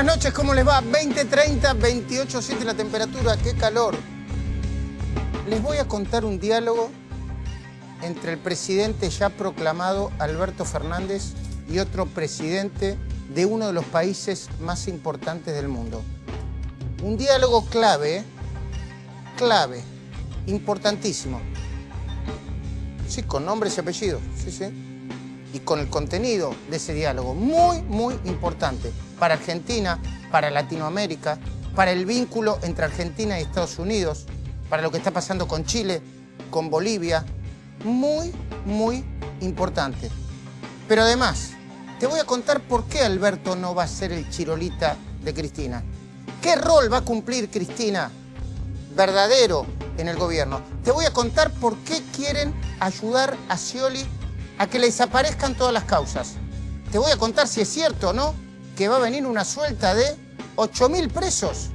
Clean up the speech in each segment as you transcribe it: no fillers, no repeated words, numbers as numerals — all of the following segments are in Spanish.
noches, ¿cómo les va? 20:30, 28:7 la temperatura, qué calor. Les voy a contar un diálogo entre el presidente ya proclamado Alberto Fernández y otro presidente de uno de los países más importantes del mundo. Un diálogo clave, importantísimo. Sí, con nombres y apellidos, sí. Y con el contenido de ese diálogo, muy importante para Argentina, para Latinoamérica, para el vínculo entre Argentina y Estados Unidos, para lo que está pasando con Chile, con Bolivia, muy importante. Pero además, te voy a contar por qué Alberto no va a ser el chirolita de Cristina. ¿Qué rol va a cumplir Cristina verdadero en el gobierno? Te voy a contar por qué quieren ayudar a Scioli a que le desaparezcan todas las causas. Te voy a contar si es cierto o no que va a venir una suelta de 8.000 presos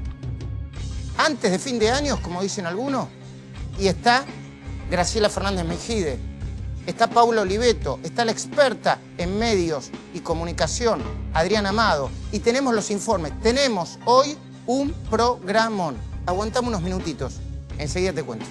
antes de fin de año, como dicen algunos. Y está Graciela Fernández Mejide, está Paula Oliveto, está la experta en medios y comunicación, Adriana Amado. Y tenemos los informes. Tenemos hoy un programón. Aguantame unos minutitos. Enseguida te cuento.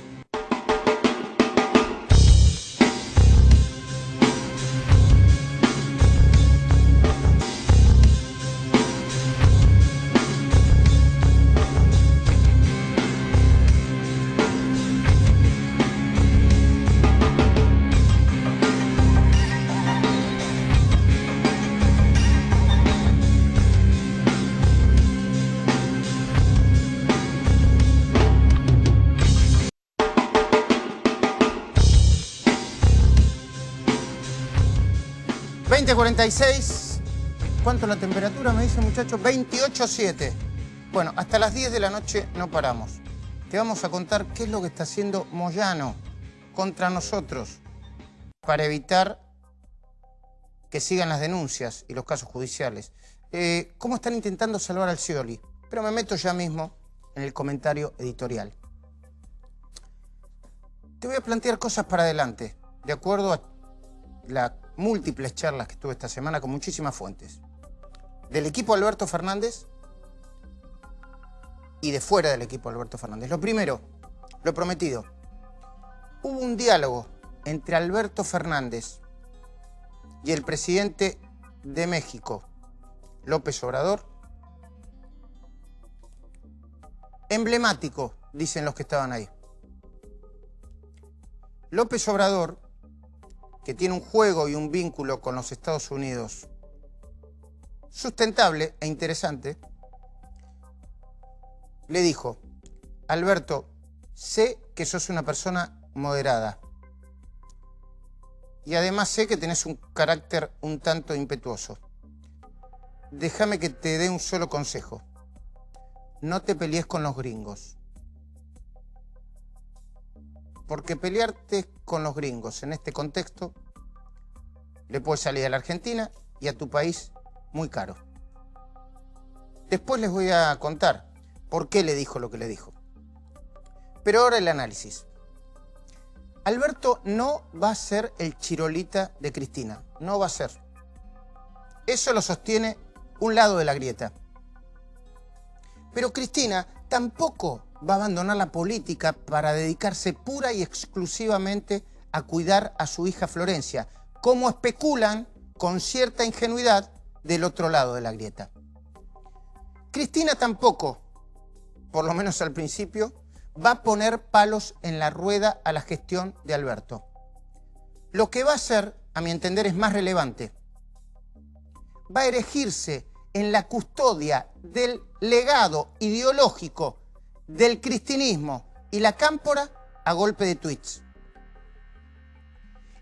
...20:46... ¿Cuánto la temperatura? Me dice, muchachos, 28:7. Bueno, hasta las 10 de la noche no paramos. Te vamos a contar qué es lo que está haciendo Moyano contra nosotros para evitar que sigan las denuncias y los casos judiciales. Cómo están intentando salvar al Scioli. Pero me meto ya mismo en el comentario editorial. Te voy a plantear cosas para adelante, de acuerdo a las múltiples charlas que tuve esta semana con muchísimas fuentes. Del equipo Alberto Fernández y de fuera del equipo Alberto Fernández. Lo primero, lo prometido. Hubo un diálogo entre Alberto Fernández y el presidente de México, López Obrador. Emblemático, dicen los que estaban ahí. López Obrador, que tiene un juego y un vínculo con los Estados Unidos sustentable e interesante, le dijo: Alberto, sé que sos una persona moderada y además sé que tenés un carácter un tanto impetuoso. Déjame que te dé un solo consejo. No te pelees con los gringos. Porque pelearte con los gringos en este contexto le puede salir a la Argentina y a tu país muy caro. Después les voy a contar por qué le dijo lo que le dijo. Pero ahora el análisis. Alberto no va a ser el chirolita de Cristina. No va a ser. Eso lo sostiene un lado de la grieta. Pero Cristina tampoco va a abandonar la política para dedicarse pura y exclusivamente a cuidar a su hija Florencia, como especulan con cierta ingenuidad del otro lado de la grieta. Cristina tampoco, por lo menos al principio, va a poner palos en la rueda a la gestión de Alberto. Lo que va a hacer, a mi entender, es más relevante. Va a erigirse en la custodia del legado ideológico del cristinismo y la cámpora a golpe de tweets.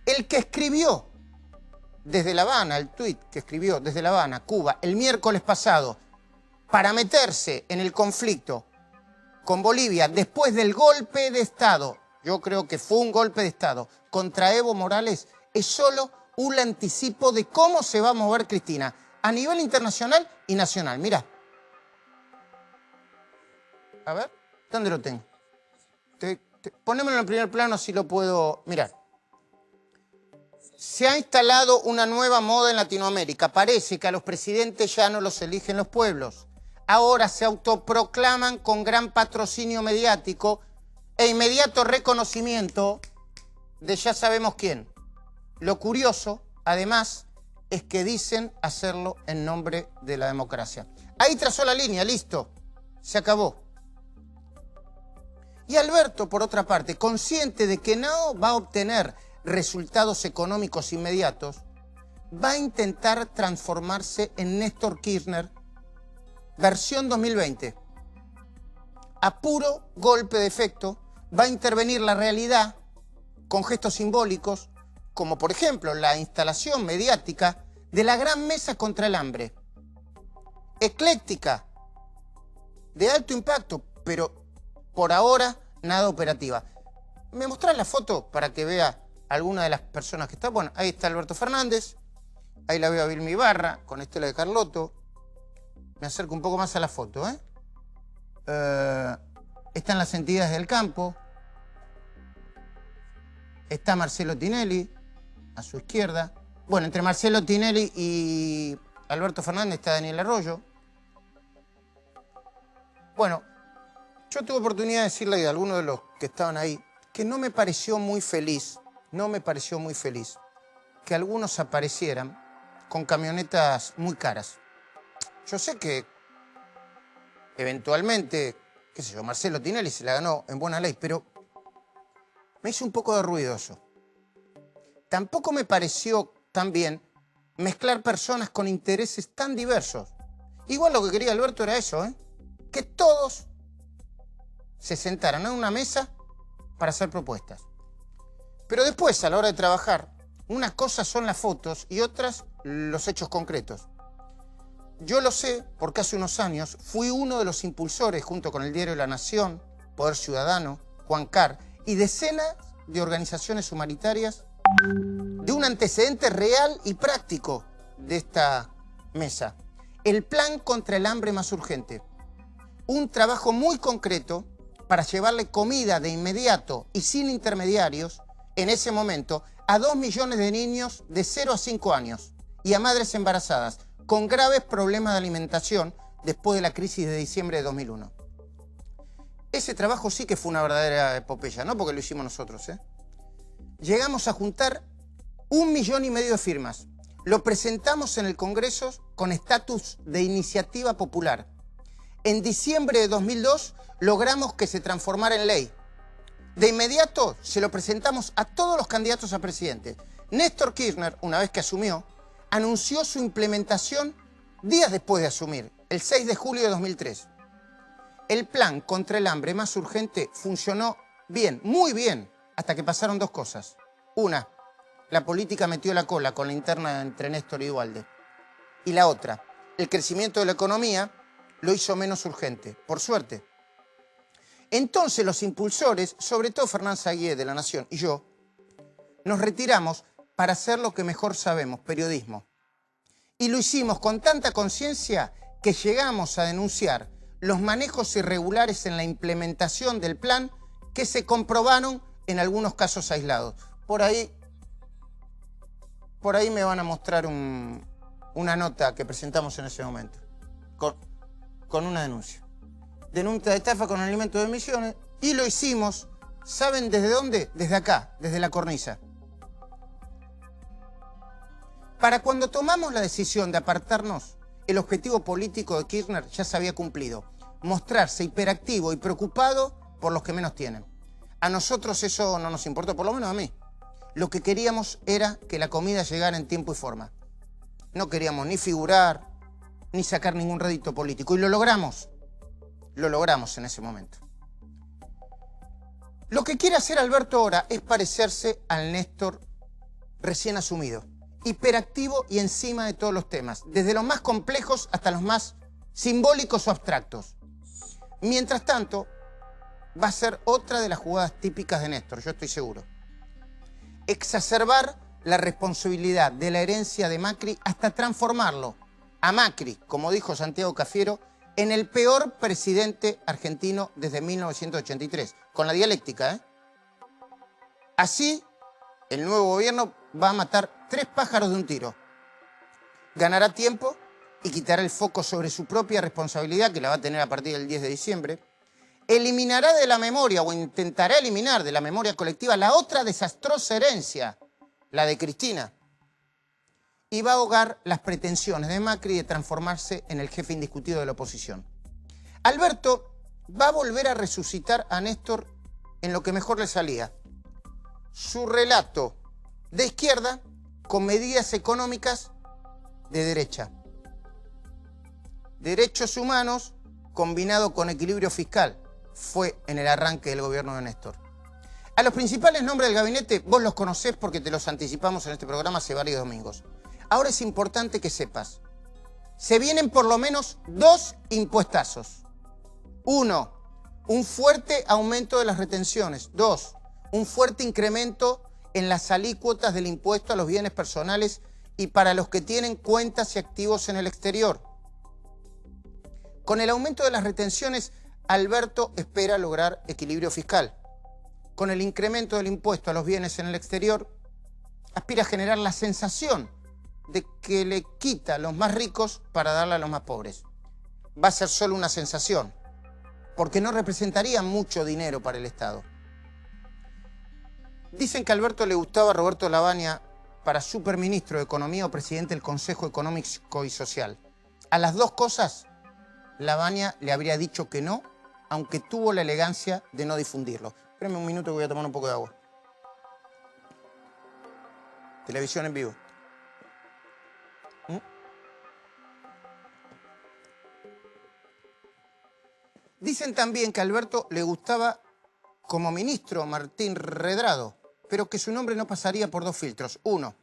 El que escribió desde La Habana, el tweet que escribió desde La Habana, Cuba, el miércoles pasado, para meterse en el conflicto con Bolivia después del golpe de Estado, yo creo que fue un golpe de Estado, contra Evo Morales, es solo un anticipo de cómo se va a mover Cristina a nivel internacional y nacional. Mirá. A ver, ¿dónde lo tengo? Ponémelo en el primer plano si lo puedo mirar. Se ha instalado una nueva moda en Latinoamérica. Parece que a los presidentes ya no los eligen los pueblos. ahora se autoproclaman con gran patrocinio mediático e inmediato reconocimiento de ya sabemos quién. Lo curioso, además, es que dicen hacerlo en nombre de la democracia. Ahí trazó la línea, listo, se acabó. Y Alberto, por otra parte, consciente de que no va a obtener resultados económicos inmediatos, va a intentar transformarse en Néstor Kirchner, versión 2020. A puro golpe de efecto, va a intervenir la realidad con gestos simbólicos, como por ejemplo la instalación mediática de la Gran Mesa contra el Hambre. Ecléctica, de alto impacto, pero por ahora nada operativa. ¿Me mostrás la foto para que vea alguna de las personas que está? Bueno, ahí está Alberto Fernández, ahí la veo a Vilma Ibarra con Estela de Carlotto. Me acerco un poco más a la foto, están las entidades del campo. Está Marcelo Tinelli, a su izquierda. Bueno, entre Marcelo Tinelli y Alberto Fernández está Daniel Arroyo. Bueno, yo tuve oportunidad de decirle a algunos de los que estaban ahí que no me pareció muy feliz que algunos aparecieran con camionetas muy caras. Yo sé que eventualmente, qué sé yo, Marcelo Tinelli se la ganó en buena ley, pero me hizo un poco de ruidoso. Tampoco me pareció tan bien mezclar personas con intereses tan diversos. Igual lo que quería Alberto era eso, que todos se sentaran a una mesa para hacer propuestas. Pero después, a la hora de trabajar, una cosa son las fotos y otras los hechos concretos. Yo lo sé porque hace unos años fui uno de los impulsores, junto con el diario La Nación, Poder Ciudadano, Juan Carr y decenas de organizaciones humanitarias, de un antecedente real y práctico de esta mesa. El plan contra el hambre más urgente. Un trabajo muy concreto para llevarle comida de inmediato y sin intermediarios, en ese momento, a 2 millones de niños de 0 a 5 años y a madres embarazadas con graves problemas de alimentación después de la crisis de diciembre de 2001. Ese trabajo sí que fue una verdadera epopeya, no porque lo hicimos nosotros, Llegamos a juntar 1,5 millones de firmas. Lo presentamos en el Congreso con estatus de iniciativa popular. En diciembre de 2002 logramos que se transformara en ley. De inmediato se lo presentamos a todos los candidatos a presidente. Néstor Kirchner, una vez que asumió, anunció su implementación días después de asumir, el 6 de julio de 2003. El plan contra el hambre más urgente funcionó bien, muy bien, hasta que pasaron dos cosas. Una, la política metió la cola con la interna entre Néstor y Duhalde. Y la otra, el crecimiento de la economía lo hizo menos urgente, por suerte. Entonces los impulsores, sobre todo Fernández Aguié de La Nación y yo, nos retiramos para hacer lo que mejor sabemos, periodismo. Y lo hicimos con tanta conciencia que llegamos a denunciar los manejos irregulares en la implementación del plan que se comprobaron en algunos casos aislados. Por ahí me van a mostrar una nota que presentamos en ese momento, con una denuncia. Denuncia de estafa con alimentos de Misiones, y lo hicimos, ¿saben desde dónde? Desde acá, desde la cornisa. Para cuando tomamos la decisión de apartarnos, el objetivo político de Kirchner ya se había cumplido: mostrarse hiperactivo y preocupado por los que menos tienen. A nosotros eso no nos importó, por lo menos a mí. Lo que queríamos era que la comida llegara en tiempo y forma. No queríamos ni figurar, ni sacar ningún rédito político. Y lo logramos. Lo logramos en ese momento. Lo que quiere hacer Alberto ahora es parecerse al Néstor recién asumido. Hiperactivo y encima de todos los temas, desde los más complejos hasta los más simbólicos o abstractos. Mientras tanto, va a ser otra de las jugadas típicas de Néstor, yo estoy seguro. Exacerbar la responsabilidad de la herencia de Macri hasta transformarlo a Macri, como dijo Santiago Cafiero, en el peor presidente argentino desde 1983, con la dialéctica, Así, el nuevo gobierno va a matar 3 pájaros de un tiro. Ganará tiempo y quitará el foco sobre su propia responsabilidad, que la va a tener a partir del 10 de diciembre. Eliminará de la memoria, o intentará eliminar de la memoria colectiva, la otra desastrosa herencia, la de Cristina. Y va a ahogar las pretensiones de Macri de transformarse en el jefe indiscutido de la oposición. Alberto va a volver a resucitar a Néstor en lo que mejor le salía. Su relato de izquierda con medidas económicas de derecha. Derechos humanos combinado con equilibrio fiscal fue en el arranque del gobierno de Néstor. A los principales nombres del gabinete vos los conocés porque te los anticipamos en este programa hace varios domingos. Ahora es importante que sepas, se vienen por lo menos 2 impuestazos. 1, un fuerte aumento de las retenciones. 2, un fuerte incremento en las alícuotas del impuesto a los bienes personales y para los que tienen cuentas y activos en el exterior. Con el aumento de las retenciones, Alberto espera lograr equilibrio fiscal. Con el incremento del impuesto a los bienes en el exterior, aspira a generar la sensación de que le quita a los más ricos para darle a los más pobres. Va a ser solo una sensación, porque no representaría mucho dinero para el Estado. Dicen que a Alberto le gustaba Roberto Lavagna para superministro de Economía o presidente del Consejo Económico y Social. A las 2 cosas, Lavagna le habría dicho que no, aunque tuvo la elegancia de no difundirlo. Espérame un minuto que voy a tomar un poco de agua. Televisión en vivo. Dicen también que a Alberto le gustaba como ministro Martín Redrado, pero que su nombre no pasaría por 2 filtros. 1,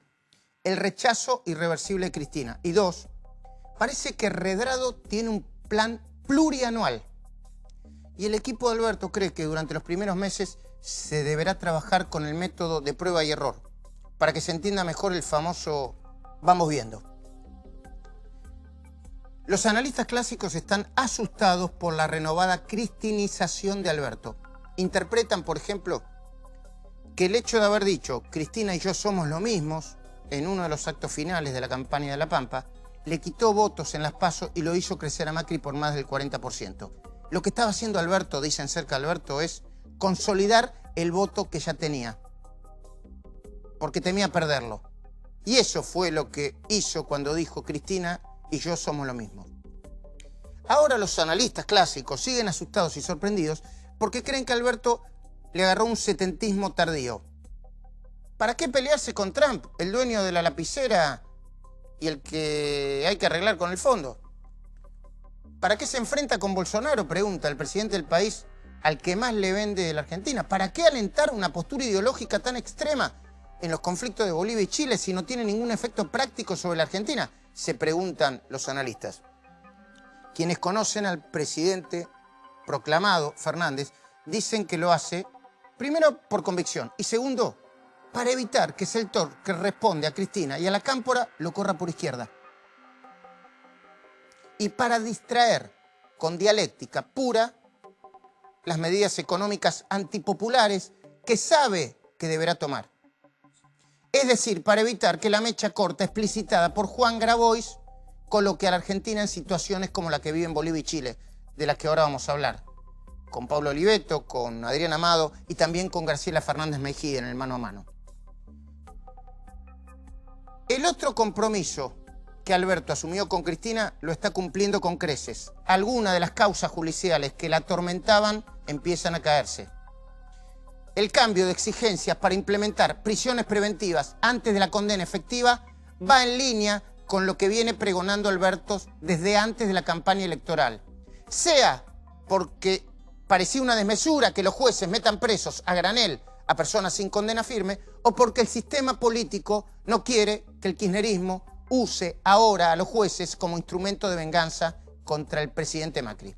el rechazo irreversible de Cristina. Y 2, parece que Redrado tiene un plan plurianual. Y el equipo de Alberto cree que durante los primeros meses se deberá trabajar con el método de prueba y error, para que se entienda mejor el famoso vamos viendo. Los analistas clásicos están asustados por la renovada cristinización de Alberto. Interpretan, por ejemplo, que el hecho de haber dicho Cristina y yo somos lo mismos en uno de los actos finales de la campaña de La Pampa le quitó votos en las PASO y lo hizo crecer a Macri por más del 40%. Lo que estaba haciendo Alberto, dicen cerca de Alberto, es consolidar el voto que ya tenía, porque temía perderlo. Y eso fue lo que hizo cuando dijo Cristina y yo somos lo mismo. Ahora los analistas clásicos siguen asustados y sorprendidos porque creen que Alberto le agarró un setentismo tardío. ¿Para qué pelearse con Trump, el dueño de la lapicera y el que hay que arreglar con el fondo? ¿Para qué se enfrenta con Bolsonaro?, pregunta el presidente del país al que más le vende de la Argentina. ¿Para qué alentar una postura ideológica tan extrema en los conflictos de Bolivia y Chile si no tiene ningún efecto práctico sobre la Argentina?, se preguntan los analistas. Quienes conocen al presidente proclamado, Fernández, dicen que lo hace, primero, por convicción, y segundo, para evitar que el sector que responde a Cristina y a la Cámpora lo corra por izquierda. Y para distraer con dialéctica pura las medidas económicas antipopulares que sabe que deberá tomar. Es decir, para evitar que la mecha corta explicitada por Juan Grabois coloque a la Argentina en situaciones como la que vive en Bolivia y Chile, de las que ahora vamos a hablar, con Pablo Oliveto, con Adrián Amado y también con Graciela Fernández Mejía en el mano a mano. El otro compromiso que Alberto asumió con Cristina lo está cumpliendo con creces. Algunas de las causas judiciales que la atormentaban empiezan a caerse. El cambio de exigencias para implementar prisiones preventivas antes de la condena efectiva va en línea con lo que viene pregonando Alberto desde antes de la campaña electoral. Sea porque parecía una desmesura que los jueces metan presos a granel a personas sin condena firme, o porque el sistema político no quiere que el kirchnerismo use ahora a los jueces como instrumento de venganza contra el presidente Macri.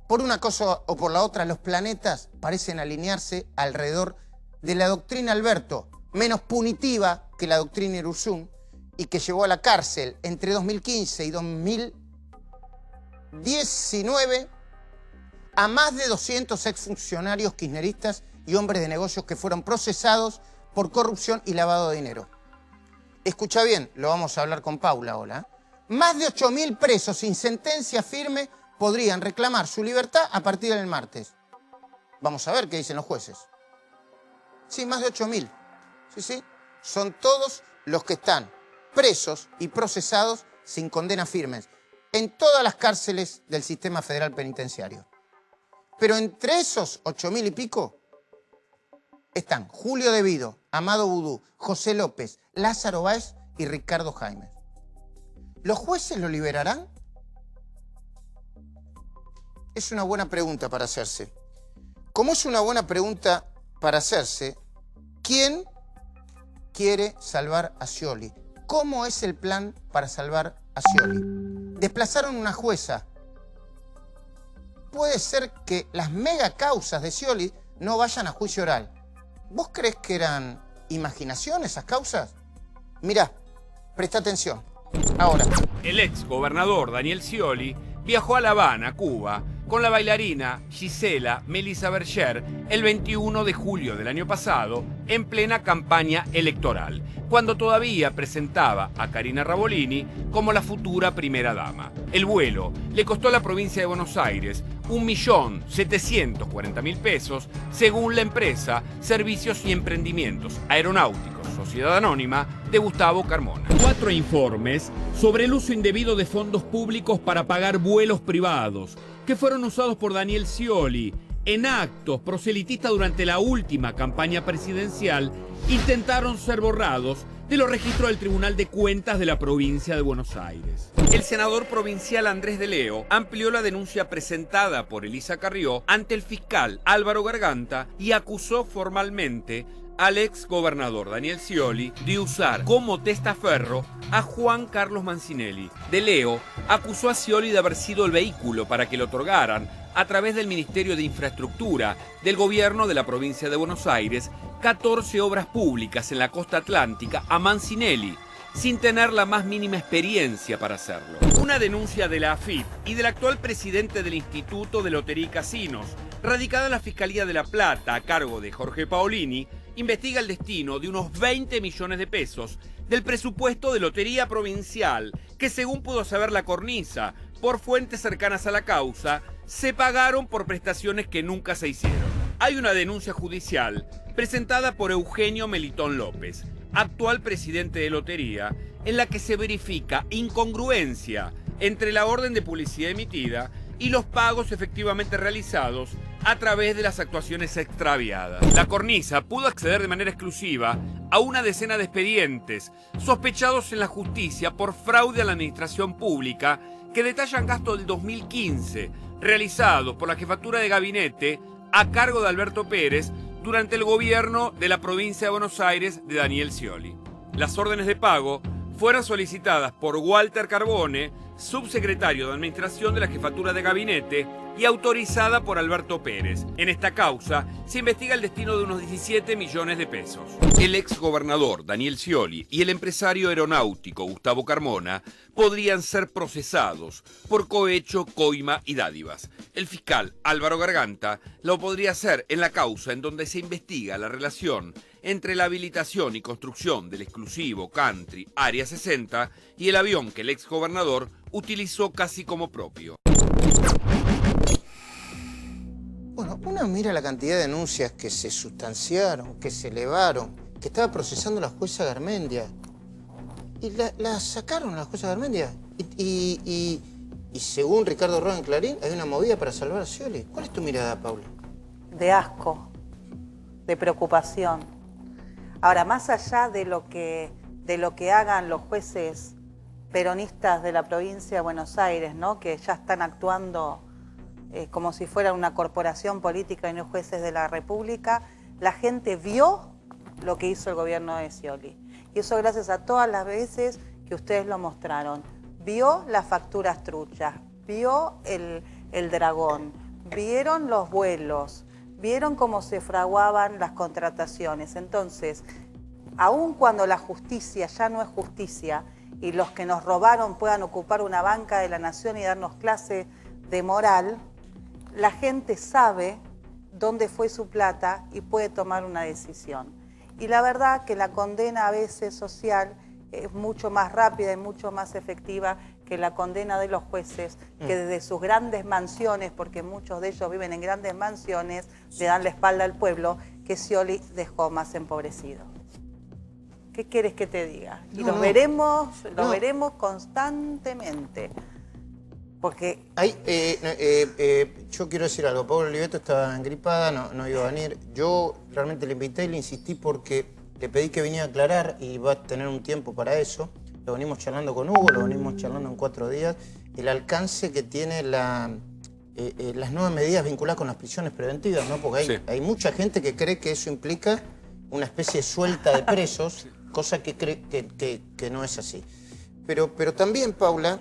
Por una cosa o por la otra, los planetas parecen alinearse alrededor de la doctrina Alberto, menos punitiva que la doctrina Irurzún, y que llevó a la cárcel entre 2015 y 2019 a más de 200 exfuncionarios kirchneristas y hombres de negocios que fueron procesados por corrupción y lavado de dinero. Escucha bien, lo vamos a hablar con Paula ahora. Más de 8.000 presos sin sentencia firme podrían reclamar su libertad a partir del martes. Vamos a ver qué dicen los jueces. Sí, más de 8.000. Sí. Son todos los que están presos y procesados sin condenas firmes en todas las cárceles del sistema federal penitenciario. Pero entre esos 8.000 y pico están Julio Devido, Amado Vudú, José López, Lázaro Báez y Ricardo Jaimes. ¿Los jueces lo liberarán? Es una buena pregunta para hacerse. Como es una buena pregunta para hacerse, ¿quién quiere salvar a Scioli? ¿Cómo es el plan para salvar a Scioli? Desplazaron una jueza. Puede ser que las mega causas de Scioli no vayan a juicio oral. ¿Vos crees que eran imaginación esas causas? Mirá, presta atención. Ahora. El ex gobernador Daniel Scioli viajó a La Habana, Cuba, con la bailarina Gisela Melissa Berger el 21 de julio del año pasado, en plena campaña electoral, cuando todavía presentaba a Karina Rabolini como la futura primera dama. El vuelo le costó a la provincia de Buenos Aires 1.740.000 pesos, según la empresa Servicios y Emprendimientos Aeronáuticos Sociedad Anónima de Gustavo Carmona. 4 informes sobre el uso indebido de fondos públicos para pagar vuelos privados que fueron usados por Daniel Scioli en actos proselitistas durante la última campaña presidencial intentaron ser borrados de los registros del Tribunal de Cuentas de la provincia de Buenos Aires. El senador provincial Andrés de Leo amplió la denuncia presentada por Elisa Carrió ante el fiscal Álvaro Garganta y acusó formalmente al ex gobernador Daniel Scioli de usar como testaferro a Juan Carlos Mancinelli. De Leo acusó a Scioli de haber sido el vehículo para que le otorgaran, a través del Ministerio de Infraestructura del gobierno de la provincia de Buenos Aires, 14 obras públicas en la costa atlántica a Mancinelli, sin tener la más mínima experiencia para hacerlo. Una denuncia de la AFIP y del actual presidente del Instituto de Lotería y Casinos, radicada en la Fiscalía de La Plata a cargo de Jorge Paolini, investiga el destino de unos 20 millones de pesos del presupuesto de Lotería Provincial, que según pudo saber la cornisa, por fuentes cercanas a la causa, se pagaron por prestaciones que nunca se hicieron. Hay una denuncia judicial presentada por Eugenio Melitón López, actual presidente de Lotería, en la que se verifica incongruencia entre la orden de publicidad emitida y los pagos efectivamente realizados a través de las actuaciones extraviadas. La cornisa pudo acceder de manera exclusiva a una decena de expedientes sospechados en la justicia por fraude a la administración pública que detallan gastos del 2015 realizados por la jefatura de gabinete a cargo de Alberto Pérez durante el gobierno de la provincia de Buenos Aires de Daniel Scioli. Las órdenes de pago fueron solicitadas por Walter Carbone, subsecretario de Administración de la Jefatura de Gabinete, y autorizada por Alberto Pérez. En esta causa se investiga el destino de unos 17 millones de pesos. El ex gobernador Daniel Scioli y el empresario aeronáutico Gustavo Carmona podrían ser procesados por cohecho, coima y dádivas. El fiscal Álvaro Garganta lo podría hacer en la causa en donde se investiga la relación entre la habilitación y construcción del exclusivo country Área 60 y el avión que el ex gobernador utilizó casi como propio. Bueno, uno mira la cantidad de denuncias que se sustanciaron, que se elevaron, que estaba procesando la jueza Garmendia. Y la sacaron a la jueza Garmendia. Y según Ricardo Roa en Clarín, hay una movida para salvar a Scioli. ¿Cuál es tu mirada, Paula? De asco, de preocupación. Ahora, más allá de lo que hagan los jueces peronistas de la provincia de Buenos Aires, ¿no? Que ya están actuando como si fuera una corporación política y no jueces de la República, la gente vio lo que hizo el gobierno de Scioli. Y eso gracias a todas las veces que ustedes lo mostraron. Vio las facturas truchas, vio el dragón, vieron los vuelos, vieron cómo se fraguaban las contrataciones. Entonces, aun cuando la justicia ya no es justicia y los que nos robaron puedan ocupar una banca de la nación y darnos clase de moral, la gente sabe dónde fue su plata y puede tomar una decisión. Y la verdad que la condena a veces social es mucho más rápida y mucho más efectiva que la condena de los jueces, que desde sus grandes mansiones, porque muchos de ellos viven en grandes mansiones, le dan la espalda al pueblo, que Scioli dejó más empobrecido. ¿Qué quieres que te diga? Y los veremos constantemente. Porque yo quiero decir algo. Pablo Oliveto estaba engripada, no iba a venir. Yo realmente le invité y le insistí porque le pedí que viniera a aclarar y va a tener un tiempo para eso. Lo venimos charlando con Hugo, lo venimos charlando en 4 días. El alcance que tiene las nuevas medidas vinculadas con las prisiones preventivas, ¿no? Porque hay mucha gente que cree que eso implica una especie de suelta de presos, cosa que cree que no es así. Pero también, Paula,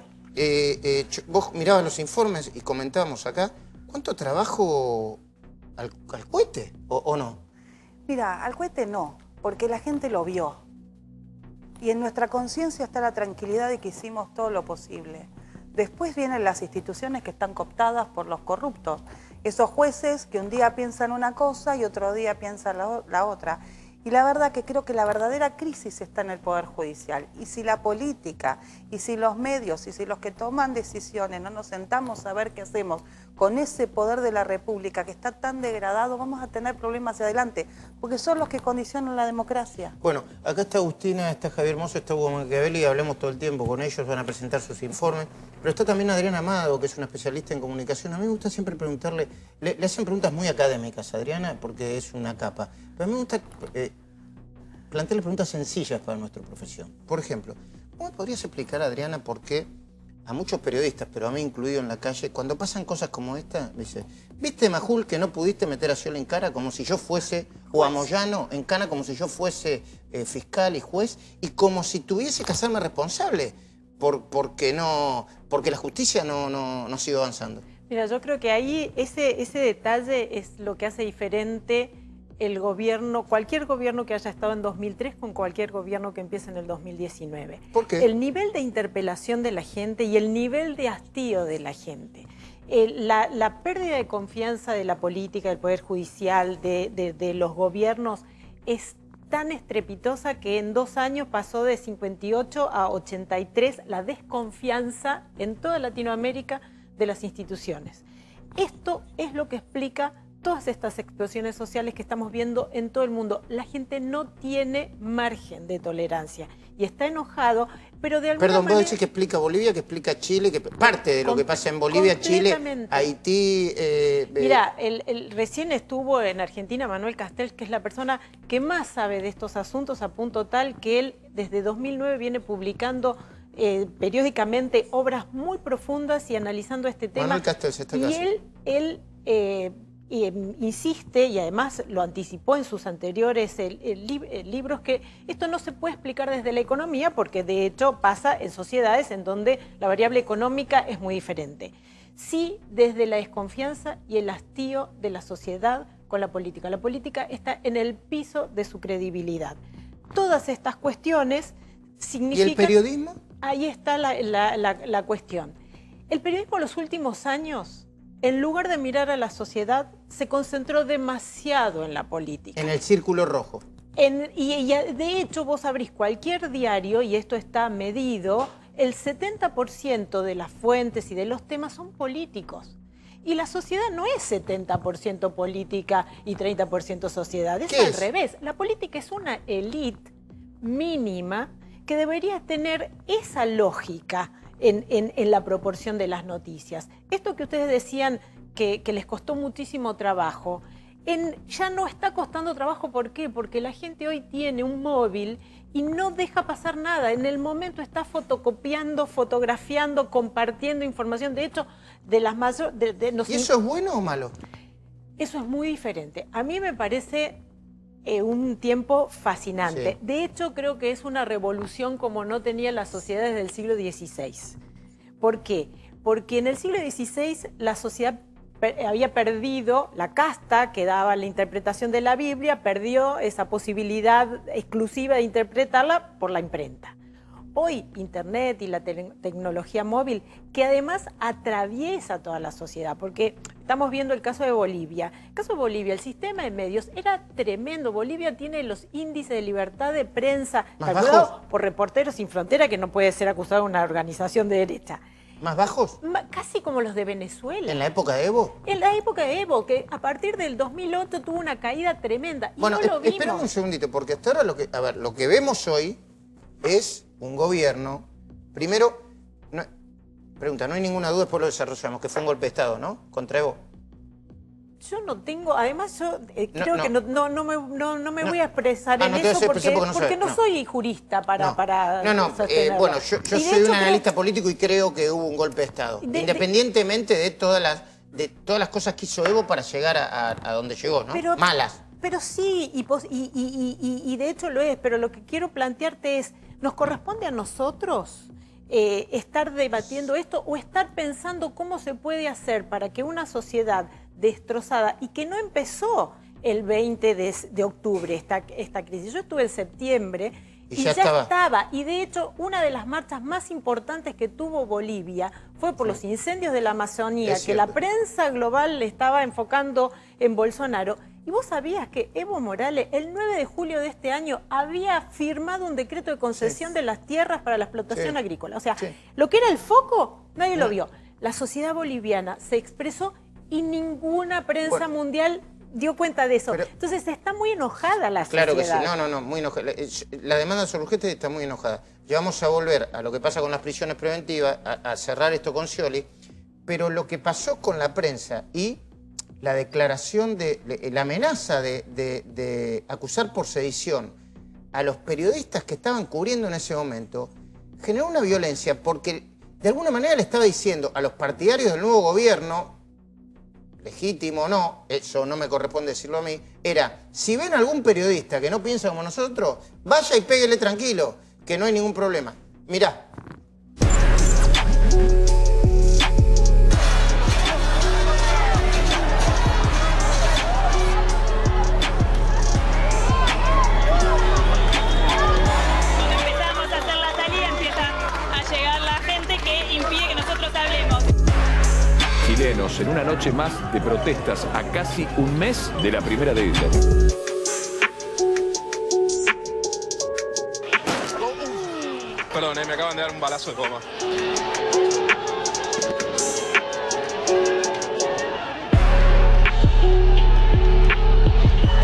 vos mirabas los informes y comentábamos acá, ¿cuánto trabajo al cohete o no? Mira, al cohete no, porque la gente lo vio. Y en nuestra conciencia está la tranquilidad de que hicimos todo lo posible. Después vienen las instituciones que están cooptadas por los corruptos. Esos jueces que un día piensan una cosa y otro día piensan la otra. Y la verdad que creo que la verdadera crisis está en el Poder Judicial. Y si la política, y si los medios, y si los que toman decisiones no nos sentamos a ver qué hacemos con ese poder de la República que está tan degradado, vamos a tener problemas hacia adelante, porque son los que condicionan la democracia. Bueno, acá está Agustina, está Javier Mozo, está Hugo Machiavelli, hablemos todo el tiempo con ellos, van a presentar sus informes. Pero está también Adriana Amado, que es una especialista en comunicación. A mí me gusta siempre preguntarle, le hacen preguntas muy académicas a Adriana, porque es una capa. Pero a mí me gusta plantearle preguntas sencillas para nuestra profesión. Por ejemplo, ¿cómo me podrías explicar, Adriana, por qué a muchos periodistas, pero a mí incluido en la calle, cuando pasan cosas como esta, dice, ¿viste, Majul, que no pudiste meter a Scioli en cara como si yo fuese, o a Moyano en cana como si yo fuese fiscal y juez, y como si tuviese que hacerme responsable porque la justicia no sigue avanzando? Mira, yo creo que ahí ese detalle es lo que hace diferente el gobierno, cualquier gobierno que haya estado en 2003 con cualquier gobierno que empiece en el 2019. ¿Por qué? El nivel de interpelación de la gente y el nivel de hastío de la gente. La pérdida de confianza de la política, del Poder Judicial, de los gobiernos, es tan estrepitosa que en 2 años pasó de 58 a 83 la desconfianza en toda Latinoamérica de las instituciones. Esto es lo que explica todas estas explosiones sociales que estamos viendo en todo el mundo. La gente no tiene margen de tolerancia y está enojado, pero de alguna manera... Perdón, ¿vos decís que explica Bolivia, que explica Chile, que parte de lo que pasa en Bolivia, Chile, Haití? Mira, recién estuvo en Argentina Manuel Castells, que es la persona que más sabe de estos asuntos, a punto tal que él desde 2009 viene publicando periódicamente obras muy profundas y analizando este tema. Manuel Castells, y él insiste, y además lo anticipó en sus anteriores libros, que esto no se puede explicar desde la economía, porque de hecho pasa en sociedades en donde la variable económica es muy diferente. Sí, desde la desconfianza y el hastío de la sociedad con la política. La política está en el piso de su credibilidad. Todas estas cuestiones significan... ¿Y el periodismo? Ahí está la cuestión. El periodismo en los últimos años, en lugar de mirar a la sociedad, se concentró demasiado en la política. En el círculo rojo. Y de hecho, vos abrís cualquier diario, y esto está medido, el 70% de las fuentes y de los temas son políticos. Y la sociedad no es 70% política y 30% sociedad, es al revés. La política es una élite mínima que debería tener esa lógica en la proporción de las noticias. Esto que ustedes decían que les costó muchísimo trabajo, ya no está costando trabajo. ¿Por qué? Porque la gente hoy tiene un móvil y no deja pasar nada. En el momento está fotocopiando, fotografiando, compartiendo información. De hecho, de las mayores... ¿Y eso es bueno o malo? Eso es muy diferente. A mí me parece un tiempo fascinante. Sí. De hecho, creo que es una revolución como no tenía las sociedades del siglo XVI. ¿Por qué? Porque en el siglo XVI la sociedad había perdido la casta que daba la interpretación de la Biblia, perdió esa posibilidad exclusiva de interpretarla por la imprenta. Hoy, Internet y la tecnología móvil, que además atraviesa toda la sociedad, porque estamos viendo el caso de Bolivia. El caso de Bolivia, el sistema de medios era tremendo. Bolivia tiene los índices de libertad de prensa, calculados por Reporteros Sin Frontera, que no puede ser acusado de una organización de derecha. ¿Más bajos? Casi como los de Venezuela. ¿En la época de Evo? En la época de Evo, que a partir del 2008 tuvo una caída tremenda. Y bueno, no lo vimos. Espérame un segundito, porque hasta ahora lo que vemos hoy es un gobierno. Primero, pregunta, no hay ninguna duda, después lo desarrollamos, que fue un golpe de Estado, ¿no? Contra Evo. Yo no tengo, además yo creo que no me voy a expresar en no te eso porque no soy jurista para bueno, yo soy un analista político y creo que hubo un golpe de Estado, independientemente de todas las cosas que hizo Evo para llegar a donde llegó, ¿no? Malas. Pero sí, y de hecho lo es, pero lo que quiero plantearte es, ¿nos corresponde a nosotros estar debatiendo esto o estar pensando cómo se puede hacer para que una sociedad destrozada y que no empezó el 20 de octubre esta crisis? Yo estuve en septiembre y ya estaba. Y de hecho, una de las marchas más importantes que tuvo Bolivia fue por los incendios de la Amazonía, que la prensa global le estaba enfocando en Bolsonaro. ¿Y vos sabías que Evo Morales, el 9 de julio de este año, había firmado un decreto de concesión de las tierras para la explotación agrícola? O sea, lo que era el foco, nadie lo vio. La sociedad boliviana se expresó y ninguna prensa mundial dio cuenta de eso. Entonces está muy enojada la sociedad. Claro que sí, no, muy enojada. La demanda sobre urgente está muy enojada. Ya vamos a volver a lo que pasa con las prisiones preventivas, a cerrar esto con Scioli, pero lo que pasó con la prensa y la declaración la amenaza de acusar por sedición a los periodistas que estaban cubriendo en ese momento, generó una violencia porque de alguna manera le estaba diciendo a los partidarios del nuevo gobierno, legítimo o no, eso no me corresponde decirlo a mí, era, si ven algún periodista que no piensa como nosotros, vaya y péguele tranquilo, que no hay ningún problema. Mirá. En una noche más de protestas a casi un mes de la primera de ellas. Perdón, me acaban de dar un balazo de goma.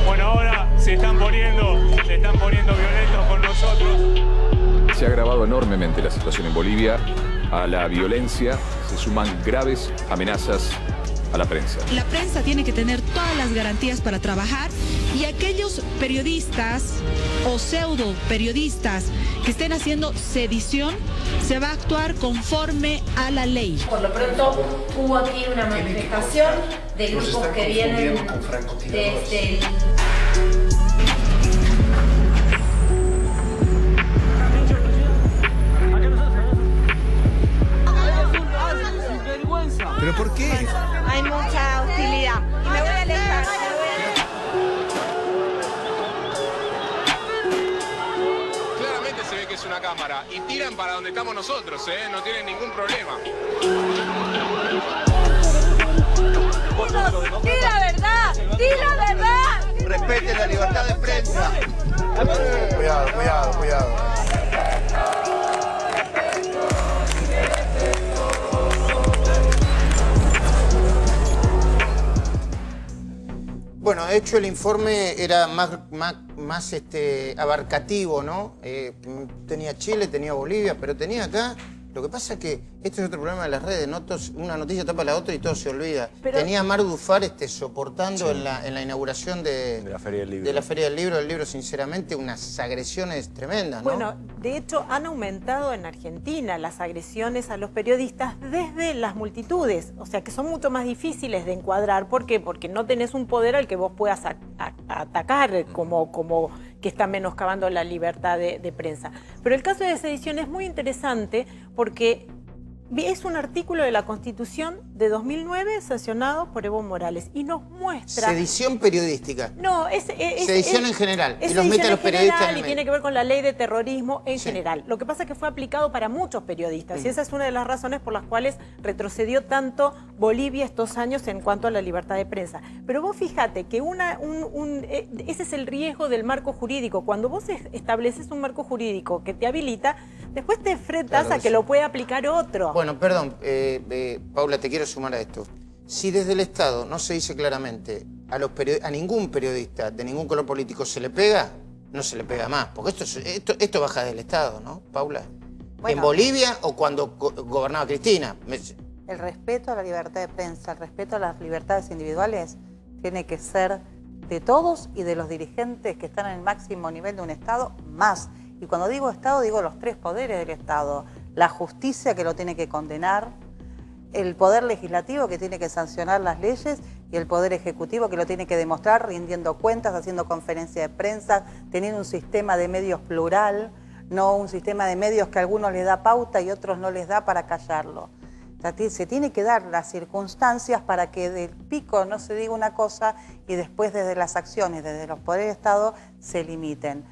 Bueno, ahora se están poniendo violentos con nosotros. Se ha agravado enormemente la situación en Bolivia. A la violencia se suman graves amenazas a la prensa. La prensa tiene que tener todas las garantías para trabajar y aquellos periodistas o pseudo periodistas que estén haciendo sedición, se va a actuar conforme a la ley. Por lo pronto hubo aquí una manifestación de grupos que vienen desde el... ¿Pero por qué? Hay mucha hostilidad y me voy a alejar. Claramente se ve que es una cámara y tiran para donde estamos nosotros, no tienen ningún problema. ¡Di la verdad! ¡Di la verdad! Respete la libertad de prensa. Cuidado. Bueno, de hecho el informe era más abarcativo, ¿no? Tenía Chile, tenía Bolivia, pero tenía acá... Lo que pasa es que este es otro problema de las redes, ¿no? Una noticia tapa la otra y todo se olvida. Pero... Tenía a Mar Dufar soportando en la inauguración de la Feria del Libro. De la Feria del Libro, sinceramente, unas agresiones tremendas, ¿no? Bueno, de hecho han aumentado en Argentina las agresiones a los periodistas desde las multitudes, o sea que son mucho más difíciles de encuadrar. ¿Por qué? Porque no tenés un poder al que vos puedas atacar como que está menoscabando la libertad de prensa. Pero el caso de sedición es muy interesante porque Es un artículo de la Constitución de 2009 sancionado por Evo Morales y nos muestra... Sedición periodística. No, sedición en general. Es Y los mete a los periodistas en el y medio. tiene que ver con la ley de terrorismo en general. Lo que pasa es que fue aplicado para muchos periodistas y esa es una de las razones por las cuales retrocedió tanto Bolivia estos años en cuanto a la libertad de prensa. Pero vos fíjate que ese es el riesgo del marco jurídico. Cuando vos estableces un marco jurídico que te habilita, después te enfrentas a que lo puede aplicar otro. Bueno, perdón, Paula, te quiero sumar a esto. Si desde el Estado no se dice claramente a ningún periodista de ningún color político se le pega, no se le pega más. Porque esto baja del Estado, ¿no, Paula? Bueno, ¿en Bolivia o cuando gobernaba Cristina? El respeto a la libertad de prensa, el respeto a las libertades individuales tiene que ser de todos y de los dirigentes que están en el máximo nivel de un Estado más. Y cuando digo Estado, digo los tres poderes del Estado. La justicia que lo tiene que condenar, el poder legislativo que tiene que sancionar las leyes y el poder ejecutivo que lo tiene que demostrar rindiendo cuentas, haciendo conferencia de prensa, teniendo un sistema de medios plural, no un sistema de medios que a algunos les da pauta y a otros no les da para callarlo. O sea, se tiene que dar las circunstancias para que del pico no se diga una cosa y después desde las acciones, desde los poderes de Estado, se limiten.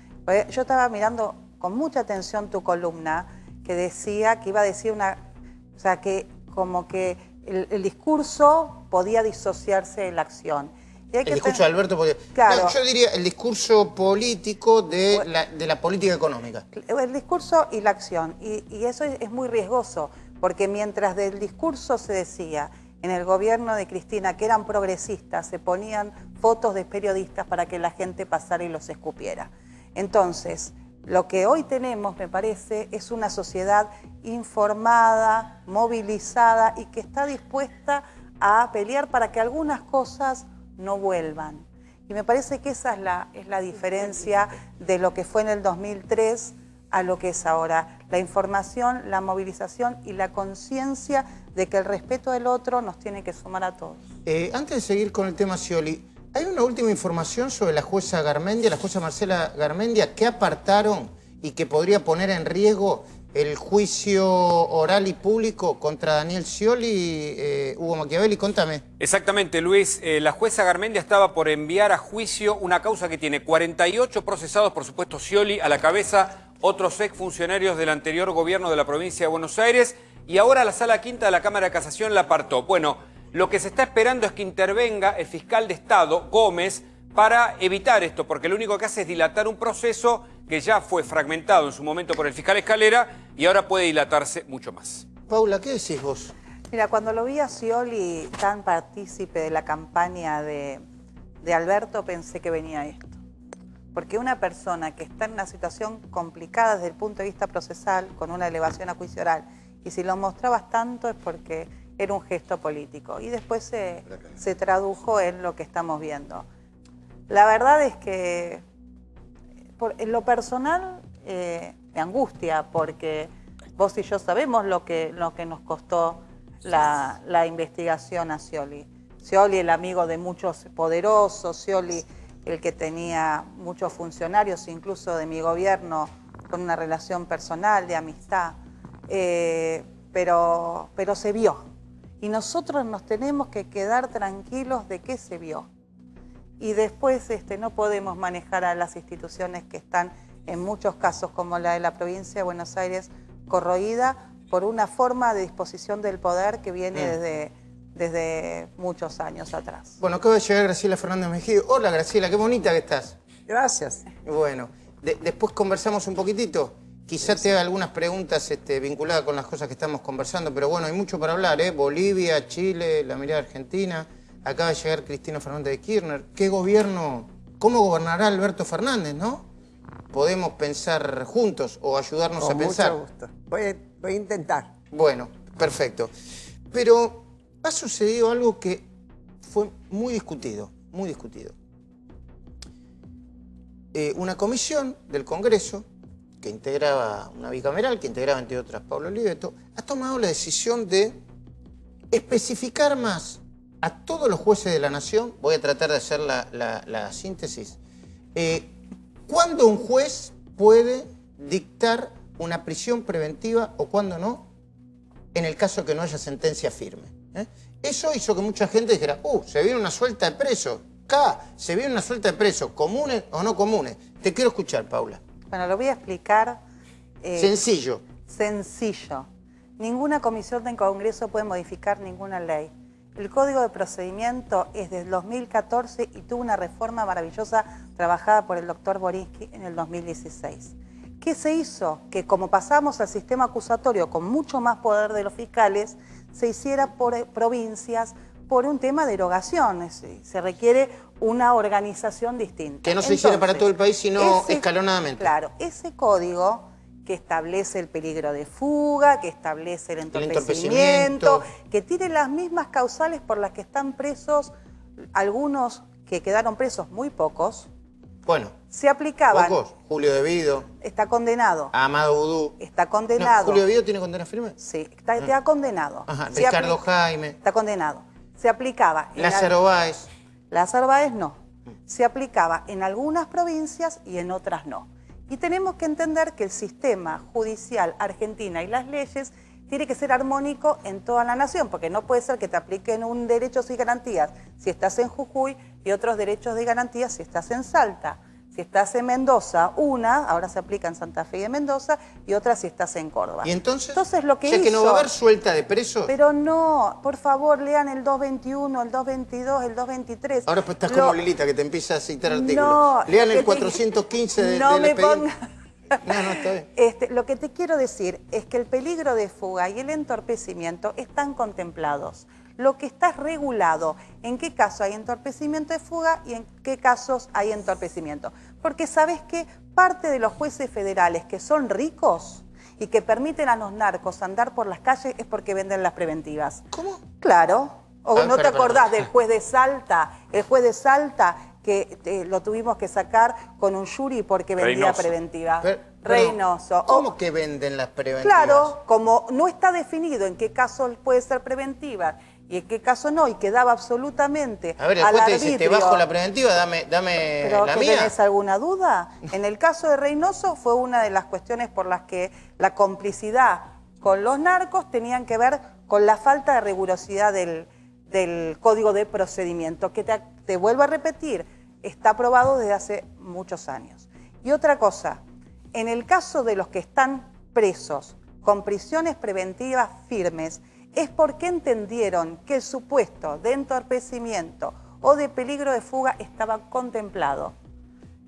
Yo estaba mirando con mucha atención tu columna que decía que iba a decir o sea, que como que el discurso podía disociarse de la acción. Y el discurso de Alberto podía... Claro. No, yo diría el discurso político de la política económica. El discurso y la acción. Y eso es muy riesgoso, porque mientras del discurso se decía en el gobierno de Cristina que eran progresistas, se ponían fotos de periodistas para que la gente pasara y los escupiera. Entonces, lo que hoy tenemos, me parece, es una sociedad informada, movilizada y que está dispuesta a pelear para que algunas cosas no vuelvan. Y me parece que esa es la diferencia de lo que fue en el 2003 a lo que es ahora. La información, la movilización y la conciencia de que el respeto del otro nos tiene que sumar a todos. Antes de seguir con el tema Scioli, hay una última información sobre la jueza Garmendia, la jueza Marcela Garmendia, que apartaron y que podría poner en riesgo el juicio oral y público contra Daniel Scioli. Hugo Machiavelli, contame. Exactamente, Luis. La jueza Garmendia estaba por enviar a juicio una causa que tiene 48 procesados, por supuesto Scioli a la cabeza, otros exfuncionarios del anterior gobierno de la provincia de Buenos Aires, y ahora la Sala Quinta de la Cámara de Casación la apartó. Bueno, lo que se está esperando es que intervenga el fiscal de Estado, Gómez, para evitar esto, porque lo único que hace es dilatar un proceso que ya fue fragmentado en su momento por el fiscal Escalera y ahora puede dilatarse mucho más. Paula, ¿qué decís vos? Mira, cuando lo vi a Scioli tan partícipe de la campaña de Alberto, pensé que venía esto. Porque una persona que está en una situación complicada desde el punto de vista procesal, con una elevación a juicio oral, y si lo mostrabas tanto es porque era un gesto político. Y después se tradujo en lo que estamos viendo. La verdad es que en lo personal me angustia, porque vos y yo sabemos lo que nos costó la investigación a Scioli. Scioli, el amigo de muchos poderosos, Scioli, el que tenía muchos funcionarios, incluso de mi gobierno, con una relación personal, de amistad. Pero se vio. Y nosotros nos tenemos que quedar tranquilos de que se vio. Y después no podemos manejar a las instituciones que están, en muchos casos, como la de la provincia de Buenos Aires, corroída por una forma de disposición del poder que viene desde muchos años atrás. Bueno, acaba de llegar Graciela Fernández Mejía. Hola, Graciela, qué bonita que estás. Gracias. Bueno, después conversamos un poquitito. Quizá te haga algunas preguntas vinculadas con las cosas que estamos conversando, pero bueno, hay mucho para hablar, ¿eh? Bolivia, Chile, la mirada argentina. Acaba de llegar Cristina Fernández de Kirchner. ¿Qué gobierno, cómo gobernará Alberto Fernández, no? Podemos pensar juntos o ayudarnos a pensar. Con mucho gusto. Voy a intentar. Bueno, perfecto. Pero ha sucedido algo que fue muy discutido, muy discutido. Una comisión del Congreso, que integraba una bicameral, que integraba entre otras Pablo Oliveto, ha tomado la decisión de especificar más a todos los jueces de la Nación, voy a tratar de hacer la síntesis, cuándo un juez puede dictar una prisión preventiva o cuándo no en el caso de que no haya sentencia firme. Eso hizo que mucha gente dijera, se viene una suelta de presos. Se viene una suelta de presos, comunes o no comunes. Te quiero escuchar, Paula. Bueno, lo voy a explicar. Sencillo. Sencillo. Ninguna comisión del Congreso puede modificar ninguna ley. El Código de Procedimiento es del 2014 y tuvo una reforma maravillosa trabajada por el doctor Borinsky en el 2016. ¿Qué se hizo? Que como pasamos al sistema acusatorio con mucho más poder de los fiscales, se hiciera por provincias por un tema de erogación. Se requiere una organización distinta. Que no se hiciera para todo el país, sino escalonadamente. Claro, ese código que establece el peligro de fuga, que establece el entorpecimiento, que tiene las mismas causales por las que están presos algunos que quedaron presos, muy pocos. Bueno, se aplicaban. Pocos. Julio Devido. Está condenado. Amado Vudú. Está condenado. No, ¿Julio Devido tiene condena firme? Sí, está condenado. Ajá, Ricardo Jaime. Está condenado. Se aplicaba. Lázaro Báez. Lázaro Báez no. Se aplicaba en algunas provincias y en otras no. Y tenemos que entender que el sistema judicial argentino y las leyes tiene que ser armónico en toda la nación, porque no puede ser que te apliquen un derechos y garantías si estás en Jujuy y otros derechos y garantías si estás en Salta. Si estás en Mendoza, ahora se aplica en Santa Fe y en Mendoza, y otra si estás en Córdoba. ¿Y entonces? Lo que o sea, hizo, que no va a haber suelta de presos. Pero no, por favor, lean el 221, el 222, el 223. Ahora pues estás como Lilita, que te empieza a citar artículos. No, lean el 415 de no me expediente. ponga... No, está bien. Lo que te quiero decir es que el peligro de fuga y el entorpecimiento están contemplados. Lo que está regulado, en qué caso hay entorpecimiento de fuga y en qué casos hay entorpecimiento. Porque sabes que parte de los jueces federales que son ricos y que permiten a los narcos andar por las calles es porque venden las preventivas. ¿Cómo? Claro. ¿O no te acordás del juez de Salta? El juez de Salta que lo tuvimos que sacar con un jury porque vendía preventiva. Reynoso. ¿Cómo que venden las preventivas? Claro, como no está definido en qué caso puede ser preventiva y en qué caso no, y quedaba absolutamente a ver, el juez te dice, te bajo la preventiva, dame ¿Pero la mía. ¿Tenés alguna duda? En el caso de Reynoso fue una de las cuestiones por las que la complicidad con los narcos tenían que ver con la falta de rigurosidad del Código de Procedimiento, que te vuelvo a repetir, está aprobado desde hace muchos años. Y otra cosa, en el caso de los que están presos con prisiones preventivas firmes, es porque entendieron que el supuesto de entorpecimiento o de peligro de fuga estaba contemplado,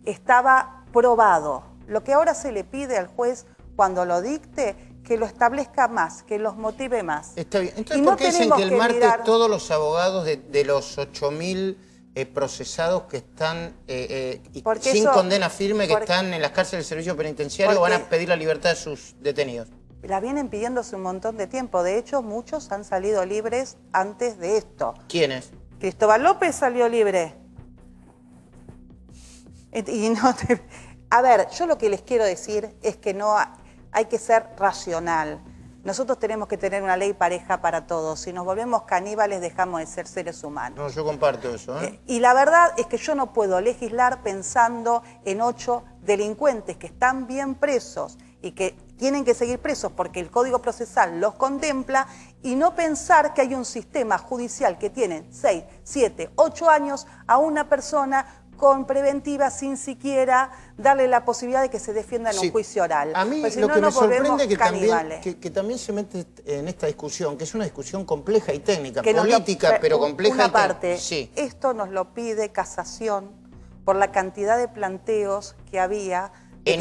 estaba probado. Lo que ahora se le pide al juez cuando lo dicte, que lo establezca más, que los motive más. Está bien. Entonces, ¿por qué dicen que el martes todos los abogados de los 8.000 procesados que están sin condena firme, que están en las cárceles del servicio penitenciario, van a pedir la libertad de sus detenidos? La vienen pidiendo hace un montón de tiempo. De hecho, muchos han salido libres antes de esto. ¿Quiénes? Cristóbal López salió libre. A ver, yo lo que les quiero decir es que no hay que ser racional. Nosotros tenemos que tener una ley pareja para todos. Si nos volvemos caníbales, dejamos de ser seres humanos. No, yo comparto eso. Y la verdad es que yo no puedo legislar pensando en 8 delincuentes que están bien presos y que tienen que seguir presos porque el Código Procesal los contempla, y no pensar que hay un sistema judicial que tiene 6, 7, 8 años a una persona con preventiva sin siquiera darle la posibilidad de que se defienda en un juicio oral. A mí lo que me sorprende es que también se mete en esta discusión, que es una discusión compleja y técnica, política, pero compleja y técnica. Esto nos lo pide Casación por la cantidad de planteos que había de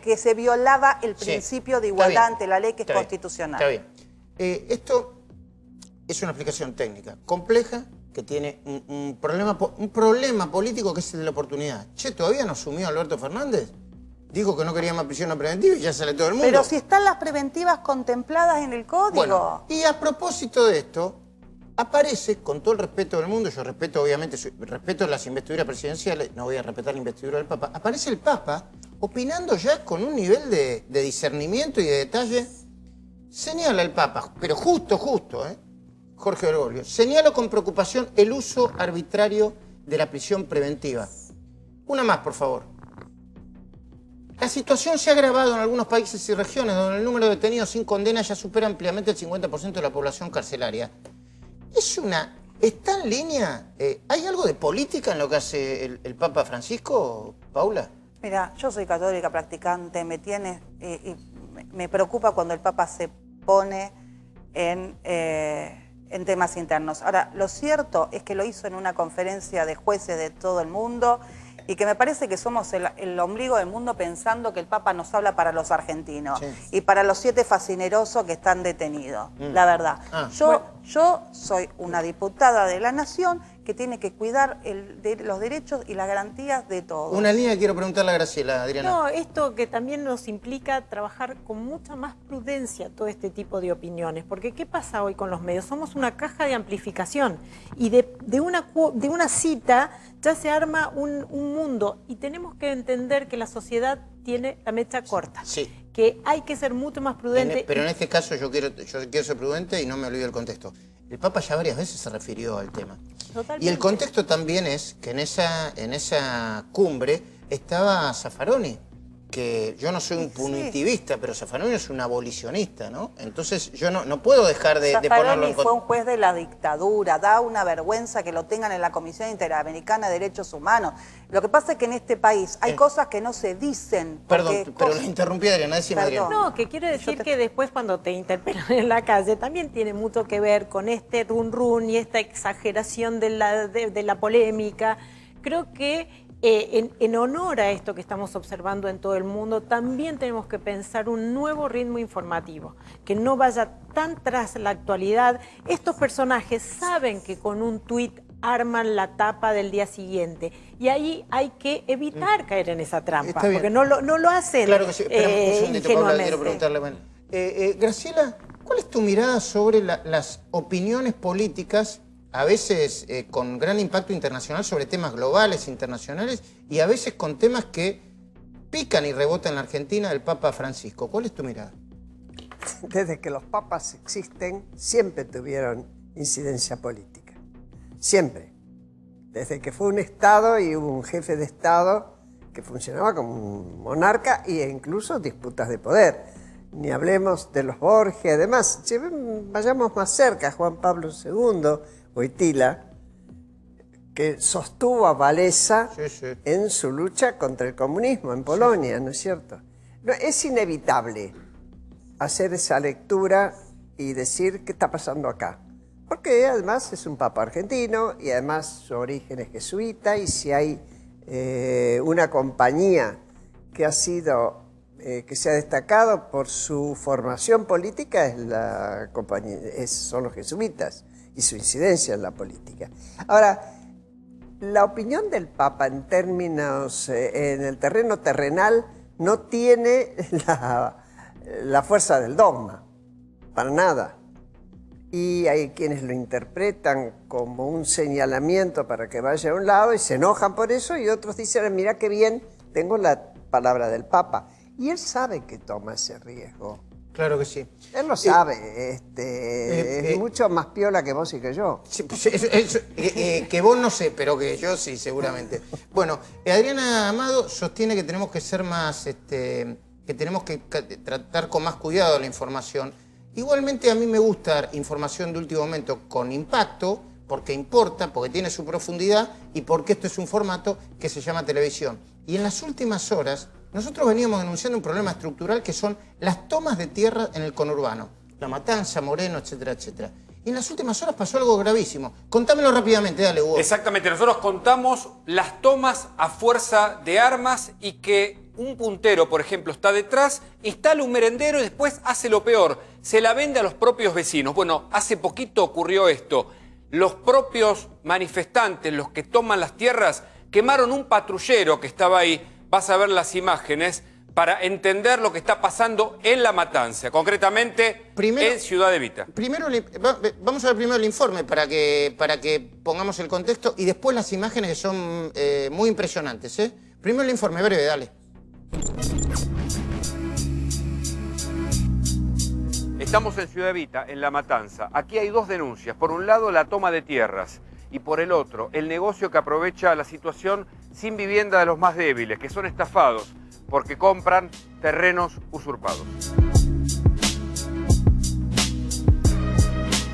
que se violaba el principio de igualdad ante la ley, que es constitucional. Está bien. Esto es una explicación técnica, compleja, que tiene un problema político, que es el de la oportunidad. Che, ¿todavía no asumió Alberto Fernández? Dijo que no quería más prisión preventiva y ya sale todo el mundo. Pero si están las preventivas contempladas en el código. Bueno, y a propósito de esto, aparece, con todo el respeto del mundo, yo respeto, obviamente, respeto las investiduras presidenciales, no voy a respetar la investidura del Papa, aparece el Papa opinando ya con un nivel de discernimiento y de detalle. Señala el Papa, pero justo, Jorge Bergoglio, señalo con preocupación el uso arbitrario de la prisión preventiva. Una más, por favor. La situación se ha agravado en algunos países y regiones donde el número de detenidos sin condena ya supera ampliamente el 50% de la población carcelaria. ¿Está en línea? ¿Hay algo de política en lo que hace el Papa Francisco, Paula? Mira, yo soy católica practicante, me preocupa cuando el Papa se pone en temas internos. Ahora, lo cierto es que lo hizo en una conferencia de jueces de todo el mundo y que me parece que somos el ombligo del mundo pensando que el Papa nos habla para los argentinos y para los 7 fascinerosos que están detenidos, la verdad. Yo soy una diputada de la Nación que tiene que cuidar los derechos y las garantías de todos. Una línea que quiero preguntarle a Graciela, Adriana. No, esto que también nos implica trabajar con mucha más prudencia todo este tipo de opiniones, porque ¿qué pasa hoy con los medios? Somos una caja de amplificación y de una cita ya se arma un mundo y tenemos que entender que la sociedad tiene la mecha corta. Sí. Que hay que ser mucho más prudente. Pero en este caso yo quiero ser prudente y no me olvido el contexto. El Papa ya varias veces se refirió al tema. Totalmente. Y el contexto también es que en esa cumbre estaba Zaffaroni, que yo no soy un punitivista, pero Zaffaroni es un abolicionista, ¿no? Entonces yo no puedo dejar de ponerlo en Zaffaroni fue un juez de la dictadura, da una vergüenza que lo tengan en la Comisión Interamericana de Derechos Humanos. Lo que pasa es que en este país hay cosas que no se dicen. Perdón, pero lo interrumpí, Adriana, decime, Adriana. No, que quiero decir que después cuando te interpelan en la calle también tiene mucho que ver con este run y esta exageración de la polémica. Creo que en honor a esto que estamos observando en todo el mundo, también tenemos que pensar un nuevo ritmo informativo, que no vaya tan tras la actualidad. Estos personajes saben que con un tuit arman la tapa del día siguiente y ahí hay que evitar caer en esa trampa, porque no lo hacen. Claro que sí, espérame un segundito, Paula, quiero preguntarle. Bueno, Graciela, ¿cuál es tu mirada sobre las opiniones políticas, a veces con gran impacto internacional sobre temas globales, internacionales, y a veces con temas que pican y rebotan en la Argentina del Papa Francisco? ¿Cuál es tu mirada? Desde que los papas existen, siempre tuvieron incidencia política. Siempre. Desde que fue un Estado y hubo un jefe de Estado que funcionaba como un monarca e incluso disputas de poder. Ni hablemos de los Borges, además, si vayamos más cerca, Juan Pablo II, Wojtyla, que sostuvo a Walesa en su lucha contra el comunismo en Polonia, ¿no es cierto? No, es inevitable hacer esa lectura y decir qué está pasando acá. Porque además es un papa argentino y además su origen es jesuita, y si hay una compañía que ha sido, que se ha destacado por su formación política, es la compañía, son los jesuitas y su incidencia en la política. Ahora, la opinión del Papa en términos, en el terreno terrenal, no tiene la fuerza del dogma, para nada. Y hay quienes lo interpretan como un señalamiento para que vaya a un lado y se enojan por eso, y otros dicen, mira qué bien, tengo la palabra del Papa. Y él sabe que toma ese riesgo. Claro que sí. Él lo sabe, es mucho más piola que vos y que yo. Sí, pues que vos no sé, pero que yo sí, seguramente. Bueno, Adriana Amado sostiene que tenemos que ser más, que tenemos que tratar con más cuidado la información. Igualmente a mí me gusta dar información de último momento con impacto, porque importa, porque tiene su profundidad y porque esto es un formato que se llama televisión. Y en las últimas horas nosotros veníamos denunciando un problema estructural que son las tomas de tierra en el conurbano. La Matanza, Moreno, etcétera, etcétera. Y en las últimas horas pasó algo gravísimo. Contámelo rápidamente, dale, Hugo. Exactamente, nosotros contamos las tomas a fuerza de armas y que un puntero, por ejemplo, está detrás, instala un merendero y después hace lo peor, se la vende a los propios vecinos. Bueno, hace poquito ocurrió esto. Los propios manifestantes, los que toman las tierras, quemaron un patrullero que estaba ahí. Vas a ver las imágenes para entender lo que está pasando en La Matanza, concretamente en Ciudad Evita. Primero, vamos a ver primero el informe para que pongamos el contexto y después las imágenes que son muy impresionantes. Primero el informe, breve, dale. Estamos en Ciudad Evita, en La Matanza. Aquí hay dos denuncias. Por un lado, la toma de tierras. Y por el otro, el negocio que aprovecha la situación sin vivienda de los más débiles, que son estafados porque compran terrenos usurpados.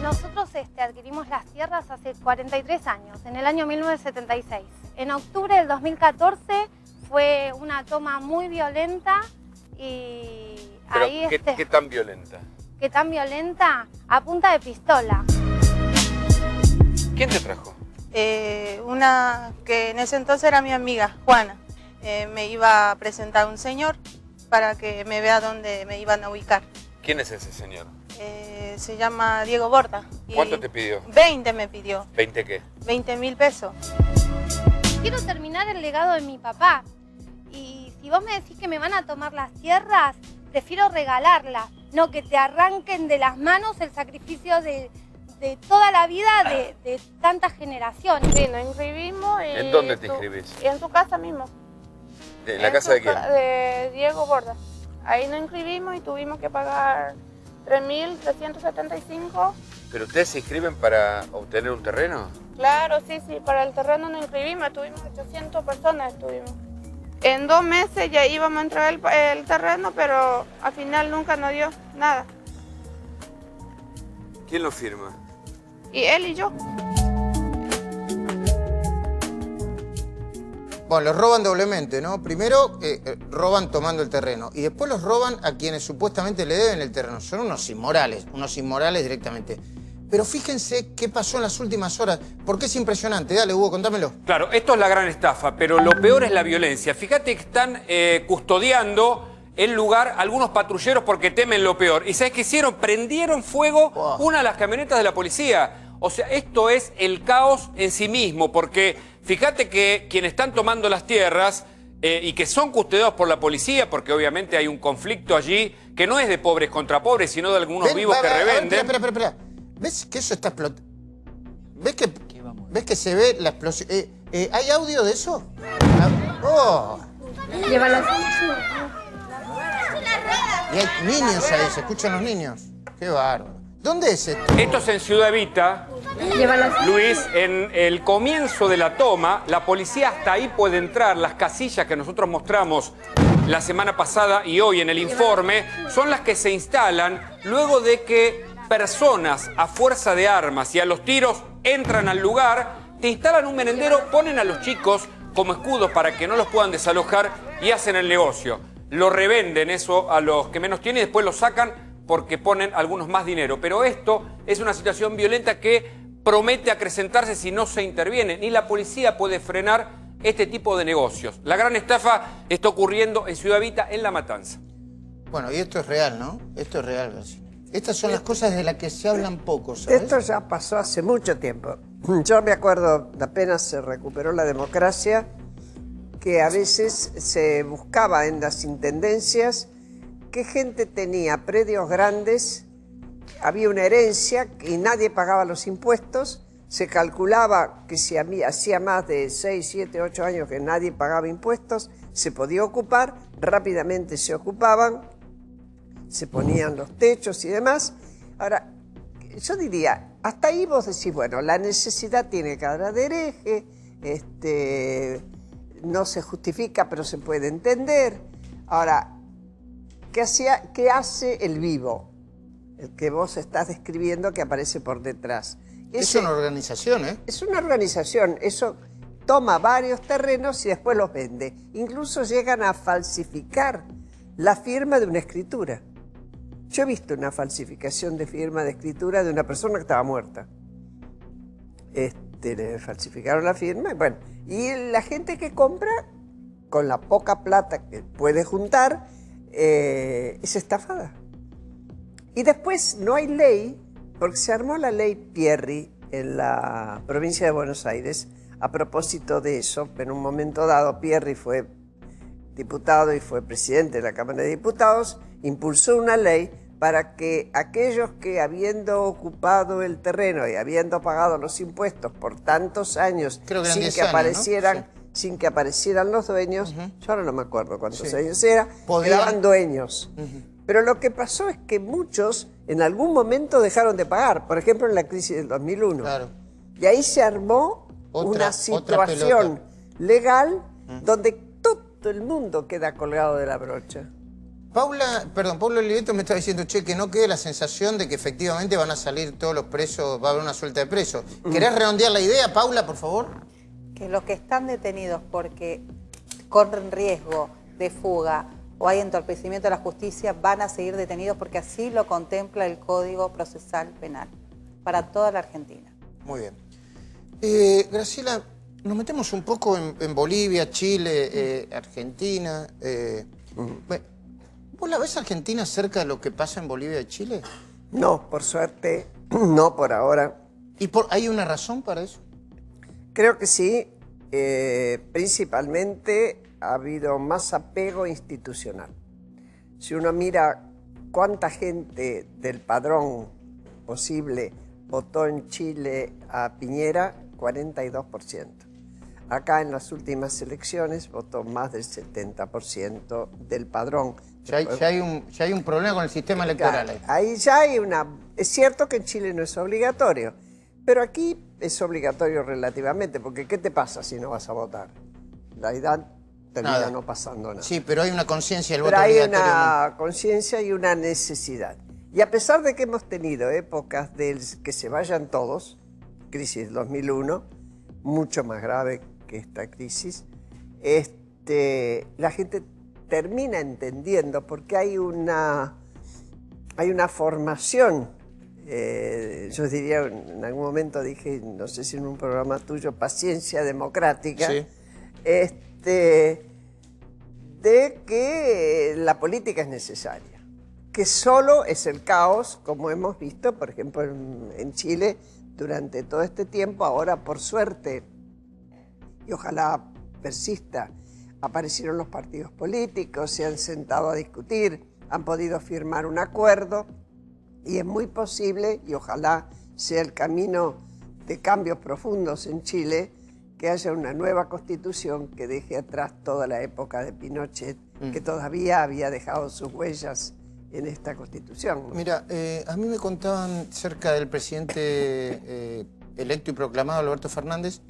Nosotros adquirimos las tierras hace 43 años, en el año 1976. En octubre del 2014 fue una toma muy violenta y Pero, ahí... ¿qué tan violenta? ¿Qué tan violenta? A punta de pistola. ¿Quién te trajo? Una que en ese entonces era mi amiga, Juana. Me iba a presentar un señor para que me vea dónde me iban a ubicar. ¿Quién es ese señor? Se llama Diego Borda. ¿Cuánto te pidió? 20 me pidió. ¿20 qué? 20.000 pesos. Quiero terminar el legado de mi papá. Y si vos me decís que me van a tomar las tierras, prefiero regalarlas, no que te arranquen de las manos el sacrificio de toda la vida de tantas generaciones. Sí, nos inscribimos. ¿En dónde te inscribís? En tu casa mismo. ¿En la casa de quién? De Diego Borda. Ahí nos inscribimos y tuvimos que pagar 3.375. ¿Pero ustedes se inscriben para obtener un terreno? Claro, sí, para el terreno nos inscribimos, tuvimos 800 personas, estuvimos. En 2 meses ya íbamos a entrar el terreno, pero al final nunca nos dio nada. ¿Quién lo firma? Y él y yo. Bueno, los roban doblemente, ¿no? Primero roban tomando el terreno y después los roban a quienes supuestamente le deben el terreno. Son unos inmorales directamente. Pero fíjense qué pasó en las últimas horas, porque es impresionante. Dale, Hugo, contámelo. Claro, esto es la gran estafa, pero lo peor es la violencia. Fíjate que están custodiando el lugar algunos patrulleros porque temen lo peor. ¿Y sabes qué hicieron? Prendieron fuego una de las camionetas de la policía. O sea, esto es el caos en sí mismo, porque fíjate que quienes están tomando las tierras y que son custodiados por la policía, porque obviamente hay un conflicto allí que no es de pobres contra pobres, sino de algunos vivos que revenden. Espera. ¿Ves que eso está explotando? ¿Ves que se ve la explosión? ¿Hay audio de eso? ¡Oh! Y hay niños ahí, se escuchan los niños. ¡Qué bárbaro! ¿Dónde es esto? Esto es en Ciudad Evita. Luis, en el comienzo de la toma, la policía hasta ahí puede entrar. Las casillas que nosotros mostramos la semana pasada y hoy en el informe son las que se instalan luego de que personas a fuerza de armas y a los tiros entran al lugar, te instalan un merendero, ponen a los chicos como escudos para que no los puedan desalojar y hacen el negocio. Lo revenden eso a los que menos tienen y después lo sacan porque ponen algunos más dinero. Pero esto es una situación violenta que promete acrecentarse si no se interviene. Ni la policía puede frenar este tipo de negocios. La gran estafa está ocurriendo en Ciudad Evita, en La Matanza. Bueno, y esto es real, ¿no? Esto es real, García. Estas son las cosas de las que se hablan poco, ¿sabes? Esto ya pasó hace mucho tiempo. Yo me acuerdo, apenas se recuperó la democracia, que a veces se buscaba en las intendencias qué gente tenía predios grandes, había una herencia y nadie pagaba los impuestos, se calculaba que si hacía más de 6, 7, 8 años que nadie pagaba impuestos, se podía ocupar, rápidamente se ocupaban, se ponían los techos y demás. Ahora, yo diría, hasta ahí vos decís, bueno, la necesidad tiene cara de hereje, no se justifica, pero se puede entender. Ahora, ¿qué hace el vivo? El que vos estás describiendo que aparece por detrás. Es una organización, ¿eh? Es una organización, eso toma varios terrenos y después los vende. Incluso llegan a falsificar la firma de una escritura. Yo he visto una falsificación de firma de escritura de una persona que estaba muerta. Le falsificaron la firma, bueno, y la gente que compra, con la poca plata que puede juntar, es estafada. Y después no hay ley, porque se armó la ley Pierri en la provincia de Buenos Aires, a propósito de eso. En un momento dado, Pierri fue diputado y fue presidente de la Cámara de Diputados, impulsó una ley para que aquellos que, habiendo ocupado el terreno y habiendo pagado los impuestos por tantos años, sin que aparecieran, ¿no? Sin que aparecieran los dueños, yo ahora no me acuerdo cuántos años eran dueños. Pero lo que pasó es que muchos en algún momento dejaron de pagar, por ejemplo en la crisis del 2001. Claro. Y ahí se armó una situación legal donde todo el mundo queda colgado de la brocha. Pablo Oliveto me estaba diciendo, che, que no quede la sensación de que efectivamente van a salir todos los presos, va a haber una suelta de presos. ¿Querés redondear la idea, Paula, por favor? Que los que están detenidos porque corren riesgo de fuga o hay entorpecimiento de la justicia van a seguir detenidos porque así lo contempla el Código Procesal Penal para toda la Argentina. Muy bien. Graciela, nos metemos un poco en Bolivia, Chile, Argentina. ¿Vos la ves Argentina cerca de lo que pasa en Bolivia y Chile? No, por suerte, no por ahora. ¿Y hay una razón para eso? Creo que sí. Principalmente ha habido más apego institucional. Si uno mira cuánta gente del padrón posible votó en Chile a Piñera, 42%. Acá en las últimas elecciones votó más del 70% del padrón. Ya hay un problema con el sistema electoral. Ahí ya hay una... Es cierto que en Chile no es obligatorio, pero aquí es obligatorio relativamente, porque ¿qué te pasa si no vas a votar? La edad termina no pasando nada. Sí, pero hay una conciencia del voto obligatorio. Pero hay una conciencia y una necesidad. Y a pesar de que hemos tenido épocas de que se vayan todos, crisis 2001, mucho más grave que esta crisis, la gente termina entendiendo porque hay una formación. Yo diría, en algún momento dije, no sé si en un programa tuyo, paciencia democrática, sí. De que la política es necesaria, que solo es el caos, como hemos visto, por ejemplo, en Chile durante todo este tiempo. Ahora, por suerte, y ojalá persista, aparecieron los partidos políticos, se han sentado a discutir, han podido firmar un acuerdo, y es muy posible, y ojalá sea el camino de cambios profundos en Chile, que haya una nueva constitución que deje atrás toda la época de Pinochet, que todavía había dejado sus huellas en esta constitución. Mira, a mí me contaban cerca del presidente electo y proclamado, Alberto Fernández,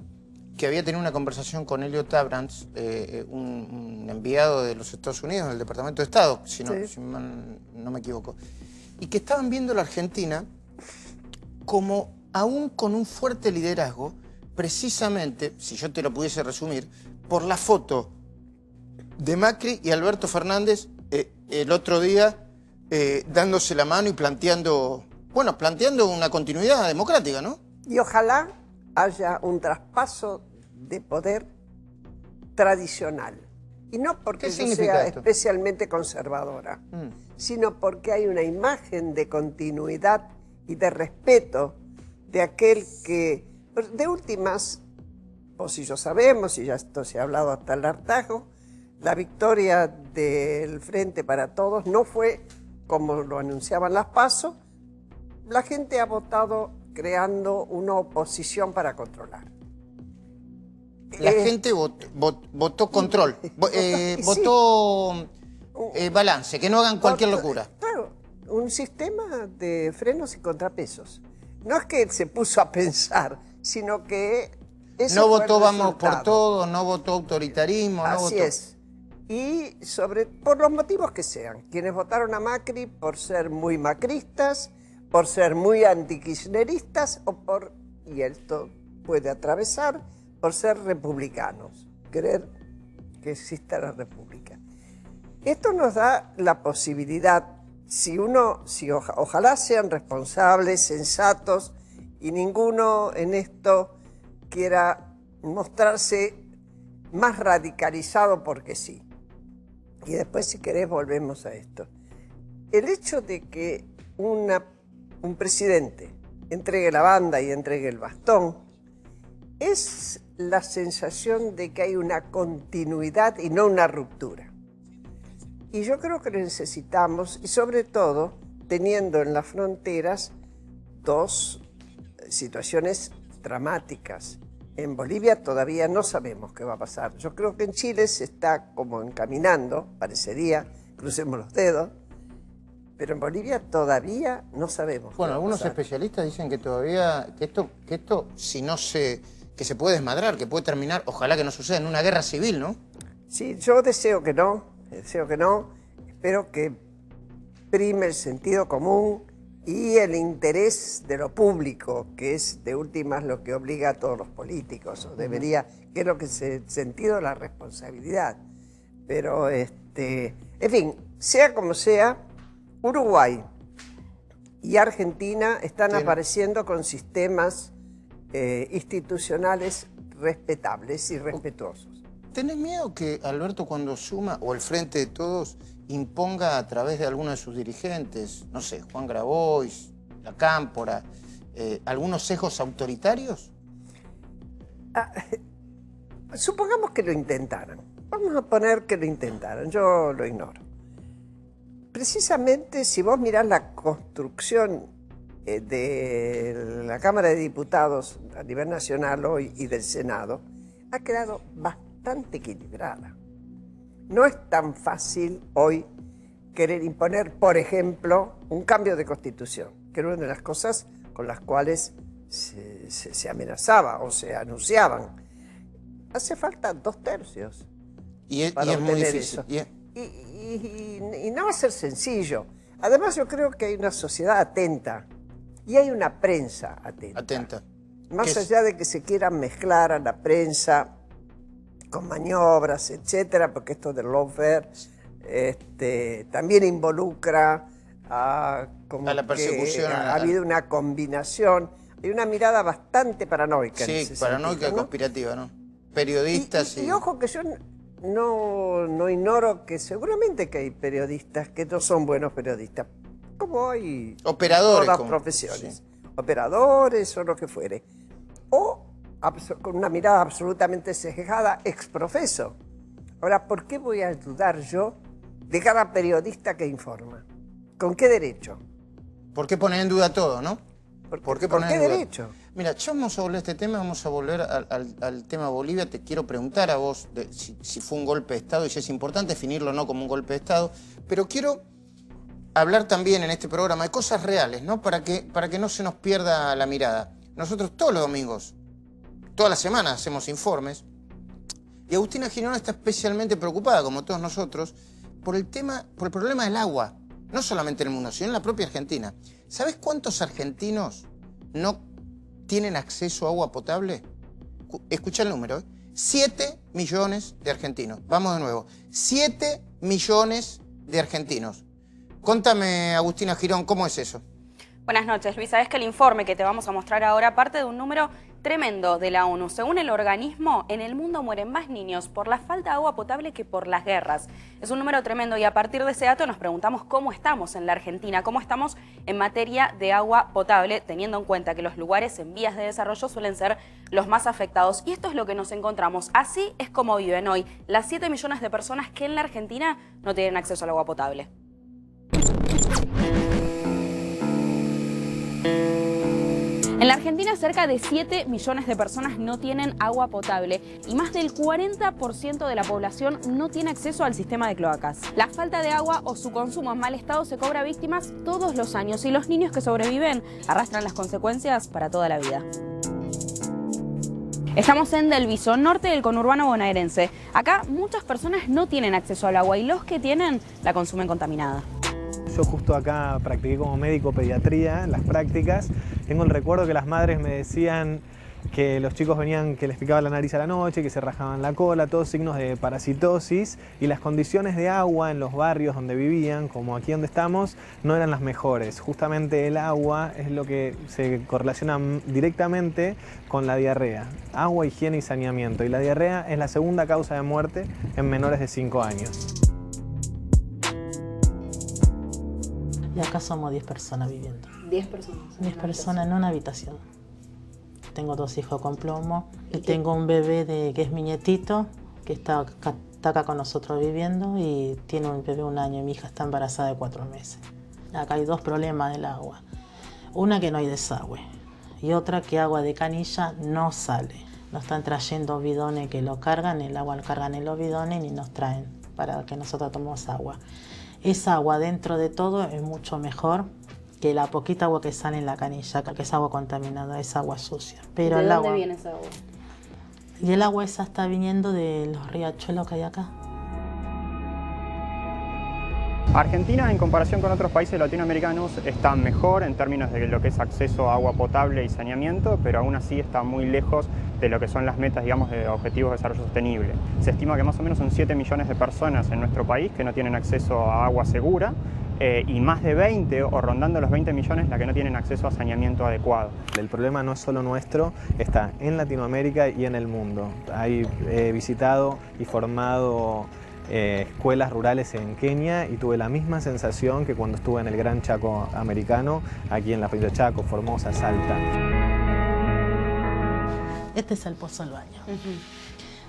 que había tenido una conversación con Elliot Abrams, un enviado de los Estados Unidos, del Departamento de Estado, si no me equivoco, y que estaban viendo la Argentina como, aún con un fuerte liderazgo, precisamente, si yo te lo pudiese resumir, por la foto de Macri y Alberto Fernández el otro día dándose la mano y planteando una continuidad democrática, ¿no? Y ojalá haya un traspaso de poder tradicional. Y no porque yo sea especialmente conservadora, sino porque hay una imagen de continuidad y de respeto de aquel que, de últimas, o si yo sabemos, y ya esto se ha hablado hasta el hartazgo, la victoria del Frente para Todos no fue como lo anunciaban las PASO. La gente ha votado creando una oposición para controlar. La gente votó control, votó balance, que no hagan cualquier locura. Claro, un sistema de frenos y contrapesos. No es que él se puso a pensar, sino que... No votó vamos por todo, no votó autoritarismo, no votó... Así es. Y por los motivos que sean. Quienes votaron a Macri por ser muy macristas, por ser muy antikirchneristas y esto puede atravesar, por ser republicanos, creer que exista la república. Esto nos da la posibilidad, ojalá sean responsables, sensatos, y ninguno en esto quiera mostrarse más radicalizado porque sí. Y después, si querés, volvemos a esto. El hecho de que un presidente entregue la banda y entregue el bastón es la sensación de que hay una continuidad y no una ruptura. Y yo creo que lo necesitamos, y sobre todo teniendo en las fronteras dos situaciones dramáticas. En Bolivia todavía no sabemos qué va a pasar. Yo creo que en Chile se está como encaminando, parecería, crucemos los dedos, pero en Bolivia todavía no sabemos. Bueno, algunos especialistas dicen que todavía, que esto si no que se puede desmadrar, que puede terminar, ojalá que no suceda, en una guerra civil, ¿no? Sí, yo deseo que no, espero que prime el sentido común y el interés de lo público, que es de últimas lo que obliga a todos los políticos, o debería, que es lo que es el sentido de la responsabilidad. Pero, en fin, sea como sea, Uruguay y Argentina están apareciendo con sistemas institucionales respetables y respetuosos. ¿Tenés miedo que Alberto, cuando suma, o el Frente de Todos, imponga a través de alguno de sus dirigentes, no sé, Juan Grabois, La Cámpora, algunos sesgos autoritarios? Supongamos que lo intentaran. Vamos a poner que lo intentaran, yo lo ignoro. Precisamente si vos mirás la construcción de la Cámara de Diputados a nivel nacional hoy y del Senado, ha quedado bastante equilibrada. No es tan fácil hoy querer imponer, por ejemplo, un cambio de constitución, que era una de las cosas con las cuales se amenazaba o se anunciaban. Hace falta 2/3 para es muy obtener difícil. eso. Y no va a ser sencillo. Además, yo creo que hay una sociedad atenta y hay una prensa atenta. Más allá de que se quieran mezclar a la prensa con maniobras, etcétera, porque esto del lawfare también involucra a la persecución. Ha habido una combinación, hay una mirada bastante paranoica. Sí, en ese paranoica, sentido, ¿no? Conspirativa, ¿no? Periodistas y ojo que yo no ignoro que seguramente que hay periodistas que no son buenos periodistas, como hay operadores, en todas las profesiones, sí. Operadores o lo que fuere, o con una mirada absolutamente sesgada ex profeso. Ahora, ¿por qué voy a dudar yo de cada periodista que informa? ¿Con qué derecho? ¿Por qué poner en duda todo, no? ¿Por qué derecho? Mira, ya vamos a volver a este tema, vamos a volver al tema Bolivia. Te quiero preguntar a vos si fue un golpe de Estado y si es importante definirlo o no como un golpe de Estado, pero quiero hablar también en este programa de cosas reales, ¿no? Para que no se nos pierda la mirada. Nosotros todos los domingos, todas las semanas hacemos informes y Agustina Girona está especialmente preocupada, como todos nosotros, por el problema del agua, no solamente en el mundo, sino en la propia Argentina. ¿Sabés cuántos argentinos no tienen acceso a agua potable? Escucha el número, 7 millones de argentinos. Vamos de nuevo, 7 millones de argentinos. Contame, Agustina Girón, ¿cómo es eso? Buenas noches, Luis. Sabés que el informe que te vamos a mostrar ahora parte de un número tremendo de la ONU. Según el organismo, en el mundo mueren más niños por la falta de agua potable que por las guerras. Es un número tremendo y a partir de ese dato nos preguntamos cómo estamos en la Argentina, cómo estamos en materia de agua potable, teniendo en cuenta que los lugares en vías de desarrollo suelen ser los más afectados. Y esto es lo que nos encontramos. Así es como viven hoy las 7 millones de personas que en la Argentina no tienen acceso al agua potable. En la Argentina, cerca de 7 millones de personas no tienen agua potable y más del 40% de la población no tiene acceso al sistema de cloacas. La falta de agua o su consumo en mal estado se cobra víctimas todos los años y los niños que sobreviven arrastran las consecuencias para toda la vida. Estamos en Del Viso, norte del conurbano bonaerense. Acá muchas personas no tienen acceso al agua y los que tienen la consumen contaminada. Yo justo acá practiqué como médico pediatría en las prácticas. Tengo el recuerdo que las madres me decían que los chicos venían que les picaba la nariz a la noche, que se rajaban la cola, todos signos de parasitosis, y las condiciones de agua en los barrios donde vivían, como aquí donde estamos, no eran las mejores. Justamente el agua es lo que se correlaciona directamente con la diarrea. Agua, higiene y saneamiento. Y la diarrea es la segunda causa de muerte en menores de 5 años. Y acá somos 10 personas viviendo. 10 personas. 10 personas en una habitación. Tengo 2 hijos con plomo y tengo un bebé que es mi nietito, que está acá con nosotros viviendo y tiene un bebé 1 año y mi hija está embarazada de 4 meses. Acá hay 2 problemas del agua. Una, que no hay desagüe, y otra, que agua de canilla no sale. Nos están trayendo bidones que lo cargan, el agua lo cargan en los bidones y nos traen para que nosotros tomemos agua. Esa agua, dentro de todo, es mucho mejor que la poquita agua que sale en la canilla, que es agua contaminada, es agua sucia. Pero ¿De dónde viene esa agua? Y el agua esa está viniendo de los riachuelos que hay acá. Argentina, en comparación con otros países latinoamericanos, está mejor en términos de lo que es acceso a agua potable y saneamiento, pero aún así está muy lejos de lo que son las metas, digamos, de Objetivos de Desarrollo Sostenible. Se estima que más o menos son 7 millones de personas en nuestro país que no tienen acceso a agua segura, y más de 20 o rondando los 20 millones la que no tienen acceso a saneamiento adecuado. El problema no es solo nuestro, está en Latinoamérica y en el mundo. He visitado y formado escuelas rurales en Kenia y tuve la misma sensación que cuando estuve en el Gran Chaco americano, aquí en la provincia de Chaco, Formosa, Salta. Este es el pozo del baño.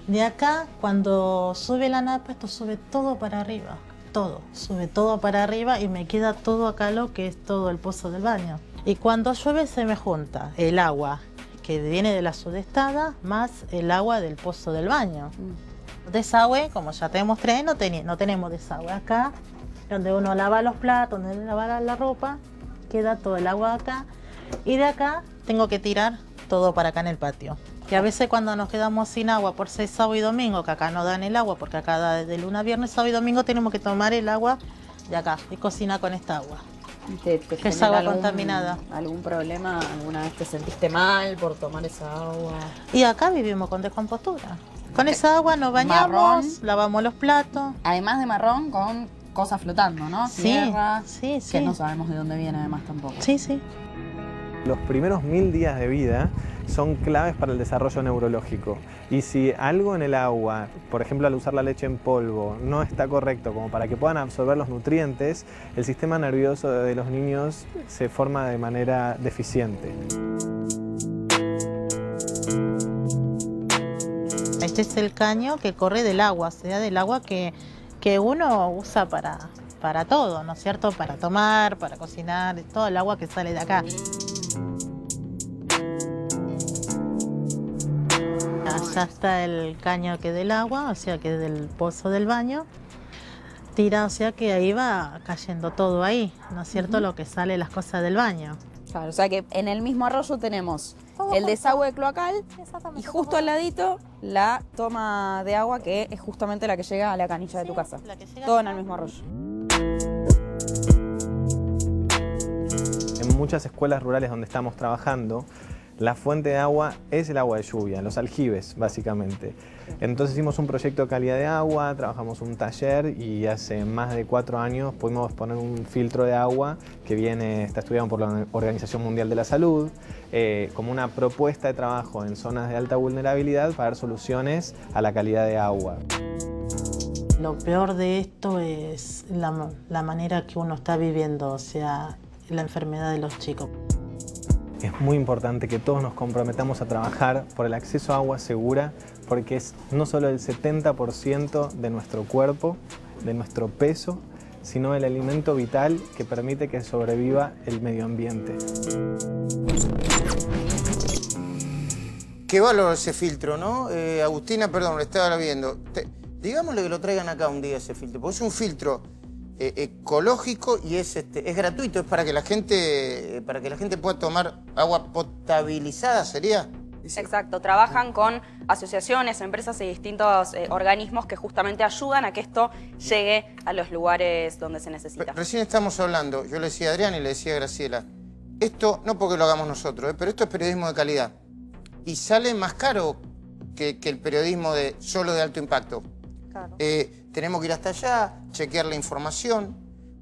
De acá, cuando sube la napa, esto sube todo para arriba. Todo, sube todo para arriba y me queda todo acá lo que es todo el pozo del baño. Y cuando llueve se me junta el agua que viene de la sudestada más el agua del pozo del baño. Desagüe, como ya te mostré, no tenemos desagüe. Acá, donde uno lava los platos, donde lava la ropa, queda todo el agua acá. Y de acá tengo que tirar todo para acá en el patio. Y a veces cuando nos quedamos sin agua por ser sábado y domingo, que acá no dan el agua, porque acá da de lunes a viernes, sábado y domingo tenemos que tomar el agua de acá y cocinar con esta agua. ¿Te que es agua contaminada. ¿Algún problema? ¿Alguna vez te sentiste mal por tomar esa agua? Y acá vivimos con descompostura. Con esa agua nos bañamos, marrón, lavamos los platos. Además de marrón, con cosas flotando, ¿no? Sí, tierra, sí. Que no sabemos de dónde viene además tampoco. Sí, sí. Los primeros 1000 días de vida son claves para el desarrollo neurológico. Y si algo en el agua, por ejemplo al usar la leche en polvo, no está correcto como para que puedan absorber los nutrientes, el sistema nervioso de los niños se forma de manera deficiente. Este es el caño que corre del agua, o sea, del agua que uno usa para todo, ¿no es cierto? Para tomar, para cocinar, todo el agua que sale de acá. Allá está el caño que del agua, o sea que del pozo del baño. Tira, o sea que ahí va cayendo todo ahí, ¿no es cierto? Lo que sale, las cosas del baño. Claro, o sea que en el mismo arroyo tenemos el desagüe cloacal y justo al ladito la toma de agua que es justamente la que llega a la canilla de tu casa. Todo en el mismo arroyo. En muchas escuelas rurales donde estamos trabajando, la fuente de agua es el agua de lluvia, los aljibes básicamente. Entonces hicimos un proyecto de calidad de agua, trabajamos un taller y hace más de 4 años pudimos poner un filtro de agua que está estudiado por la Organización Mundial de la Salud, como una propuesta de trabajo en zonas de alta vulnerabilidad para dar soluciones a la calidad de agua. Lo peor de esto es la manera que uno está viviendo, o sea, la enfermedad de los chicos. Es muy importante que todos nos comprometamos a trabajar por el acceso a agua segura, porque es no solo el 70% de nuestro cuerpo, de nuestro peso, sino el alimento vital que permite que sobreviva el medio ambiente. Qué valor ese filtro, ¿no? Agustina, perdón, lo estaba viendo. Digámosle que lo traigan acá un día ese filtro, porque es un filtro ecológico y es gratuito, es para que la gente pueda tomar agua potabilizada, ¿sería? Exacto, trabajan con asociaciones, empresas y distintos organismos que justamente ayudan a que esto llegue a los lugares donde se necesita. Recién estamos hablando, yo le decía a Adrián y le decía a Graciela, esto no porque lo hagamos nosotros, pero esto es periodismo de calidad y sale más caro que el periodismo solo de alto impacto. Claro. Tenemos que ir hasta allá, chequear la información,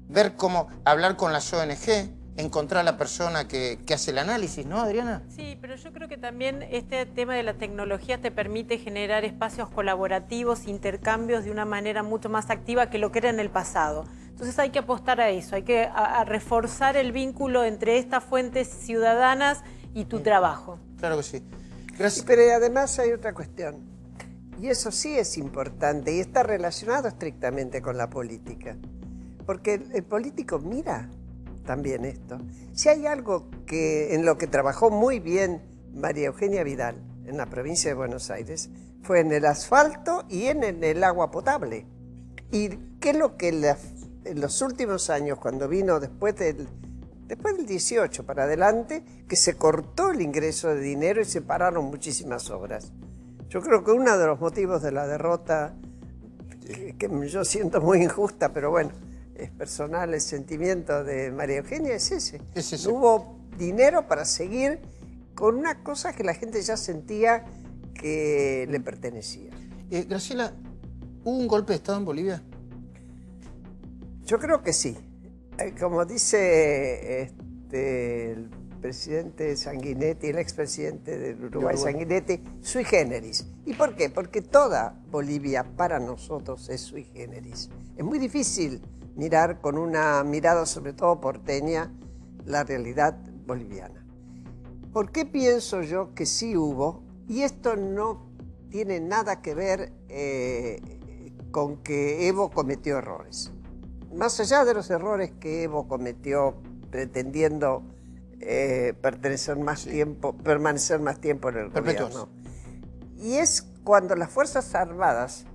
ver cómo hablar con las ONG, encontrar a la persona que hace el análisis, ¿no, Adriana? Sí, pero yo creo que también este tema de la tecnología te permite generar espacios colaborativos, intercambios de una manera mucho más activa que lo que era en el pasado. Entonces hay que apostar a eso, hay que a reforzar el vínculo entre estas fuentes ciudadanas y tu trabajo. Claro que sí. Gracias. Pero además hay otra cuestión. Y eso sí es importante y está relacionado estrictamente con la política. Porque el político mira también esto. Si hay algo en lo que trabajó muy bien María Eugenia Vidal en la provincia de Buenos Aires, fue en el asfalto y en el agua potable. ¿Y qué es lo que en los últimos años, cuando vino después del 18 para adelante, que se cortó el ingreso de dinero y se pararon muchísimas obras? Yo creo que uno de los motivos de la derrota, que yo siento muy injusta, pero bueno, es personal el sentimiento de María Eugenia, es ese. Es ese. No hubo dinero para seguir con una cosa que la gente ya sentía que le pertenecía. Graciela, ¿hubo un golpe de Estado en Bolivia? Yo creo que sí. Como dice el presidente Sanguinetti, el expresidente del Uruguay, Sanguinetti, sui generis. ¿Y por qué? Porque toda Bolivia para nosotros es sui generis. Es muy difícil mirar con una mirada, sobre todo porteña, la realidad boliviana. ¿Por qué pienso yo que sí hubo? Y esto no tiene nada que ver con que Evo cometió errores. Más allá de los errores que Evo cometió pretendiendo permanecer más tiempo en el gobierno. Y es cuando las Fuerzas Armadas,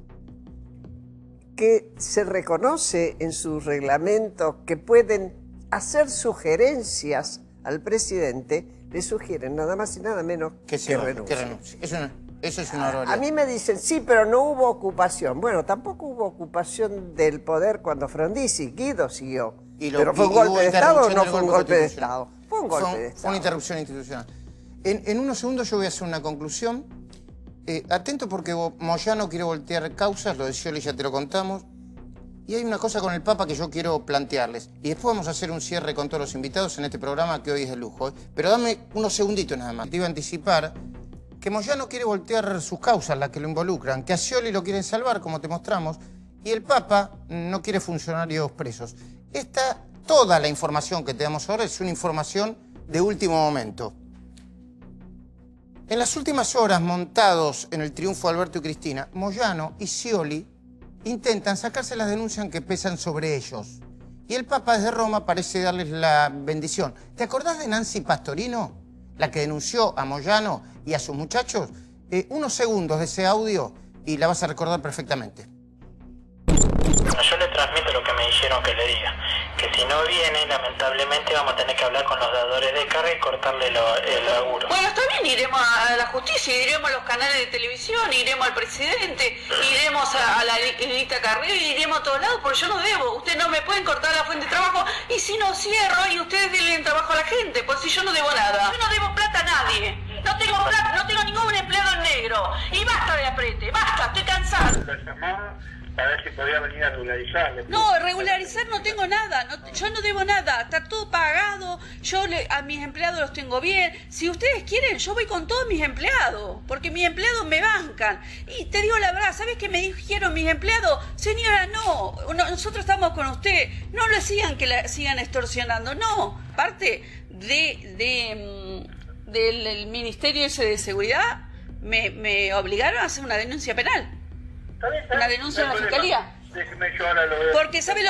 que se reconoce en su reglamento que pueden hacer sugerencias al presidente, le sugieren nada más y nada menos que renuncie. Eso es una barbaridad. A mí me dicen, sí, pero no hubo ocupación. Bueno, tampoco hubo ocupación del poder cuando Frondizi, Guido siguió. ¿Pero fue un golpe de Estado o no fue un golpe de Estado? Fue un golpe de Estado. Fue una interrupción institucional. En unos segundos yo voy a hacer una conclusión. Atento porque Moyano quiere voltear causas, lo de Scioli ya te lo contamos. Y hay una cosa con el Papa que yo quiero plantearles. Y después vamos a hacer un cierre con todos los invitados en este programa que hoy es de lujo. Pero dame unos segunditos nada más. Te iba a anticipar que Moyano quiere voltear sus causas, las que lo involucran, que a Scioli lo quieren salvar, como te mostramos, y el Papa no quiere funcionarios presos. Toda la información que te damos ahora es una información de último momento. En las últimas horas, montados en el triunfo de Alberto y Cristina, Moyano y Scioli intentan sacarse las denuncias que pesan sobre ellos. Y el Papa desde Roma parece darles la bendición. ¿Te acordás de Nancy Pastorino? La que denunció a Moyano y a sus muchachos. Unos segundos de ese audio y la vas a recordar perfectamente. Yo le transmito lo que me dijeron que le diga. Que si no viene, lamentablemente vamos a tener que hablar con los dadores de carga y cortarle el laburo. Bueno, está bien, iremos a la justicia, iremos a los canales de televisión, iremos al presidente, iremos a la Lilita Carrillo, iremos a todos lados, porque yo no debo. Ustedes no me pueden cortar la fuente de trabajo y si no cierro y ustedes denle trabajo a la gente, pues si yo no debo nada. Yo no debo plata a nadie. No tengo plata, no tengo ningún empleado en negro. Y basta de aprete, basta, estoy cansada. A ver si podía venir a regularizar. No, regularizar no tengo nada, yo no debo nada, está todo pagado, a mis empleados los tengo bien. Si ustedes quieren, yo voy con todos mis empleados, porque mis empleados me bancan. Y te digo la verdad, ¿sabes qué me dijeron mis empleados? Señora, no, nosotros estamos con usted, no le sigan que la sigan extorsionando, no. Parte del Ministerio ese de Seguridad me obligaron a hacer una denuncia penal. Una denuncia en la fiscalía. Porque ¿sabe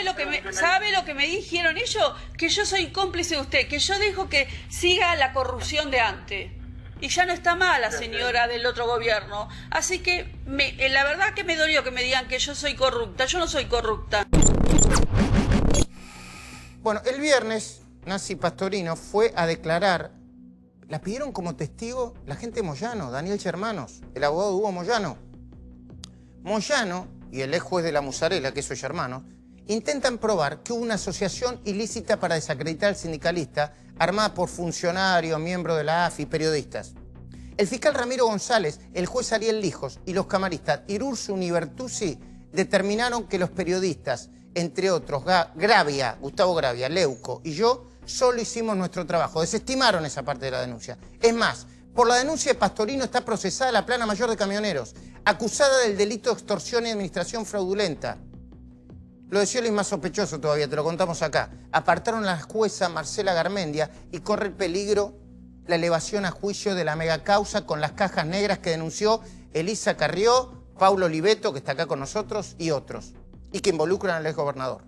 lo que me dijeron ellos? Que yo soy cómplice de usted, que yo dejo que siga la corrupción de antes. Y ya no está mal la señora del otro gobierno. Así que la verdad que me dolió que me digan que yo soy corrupta. Yo no soy corrupta. Bueno, el viernes Nancy Pastorino fue a declarar. La pidieron como testigo la gente de Moyano, Daniel Germanos, el abogado de Hugo Moyano. Moyano y el ex juez de la Musarela, que es su hermano, intentan probar que hubo una asociación ilícita para desacreditar al sindicalista armada por funcionarios, miembros de la AFI y periodistas. El fiscal Ramiro González, el juez Ariel Lijos y los camaristas Irursun y Bertuzzi determinaron que los periodistas, entre otros Gustavo Gravia, Leuco y yo, solo hicimos nuestro trabajo. Desestimaron esa parte de la denuncia. Es más, por la denuncia de Pastorino está procesada la Plana Mayor de Camioneros, acusada del delito de extorsión y administración fraudulenta. Lo de Scioli es más sospechoso todavía, te lo contamos acá. Apartaron a la jueza Marcela Garmendia y corre el peligro la elevación a juicio de la megacausa con las cajas negras que denunció Elisa Carrió, Paulo Oliveto, que está acá con nosotros, y otros, y que involucran al exgobernador.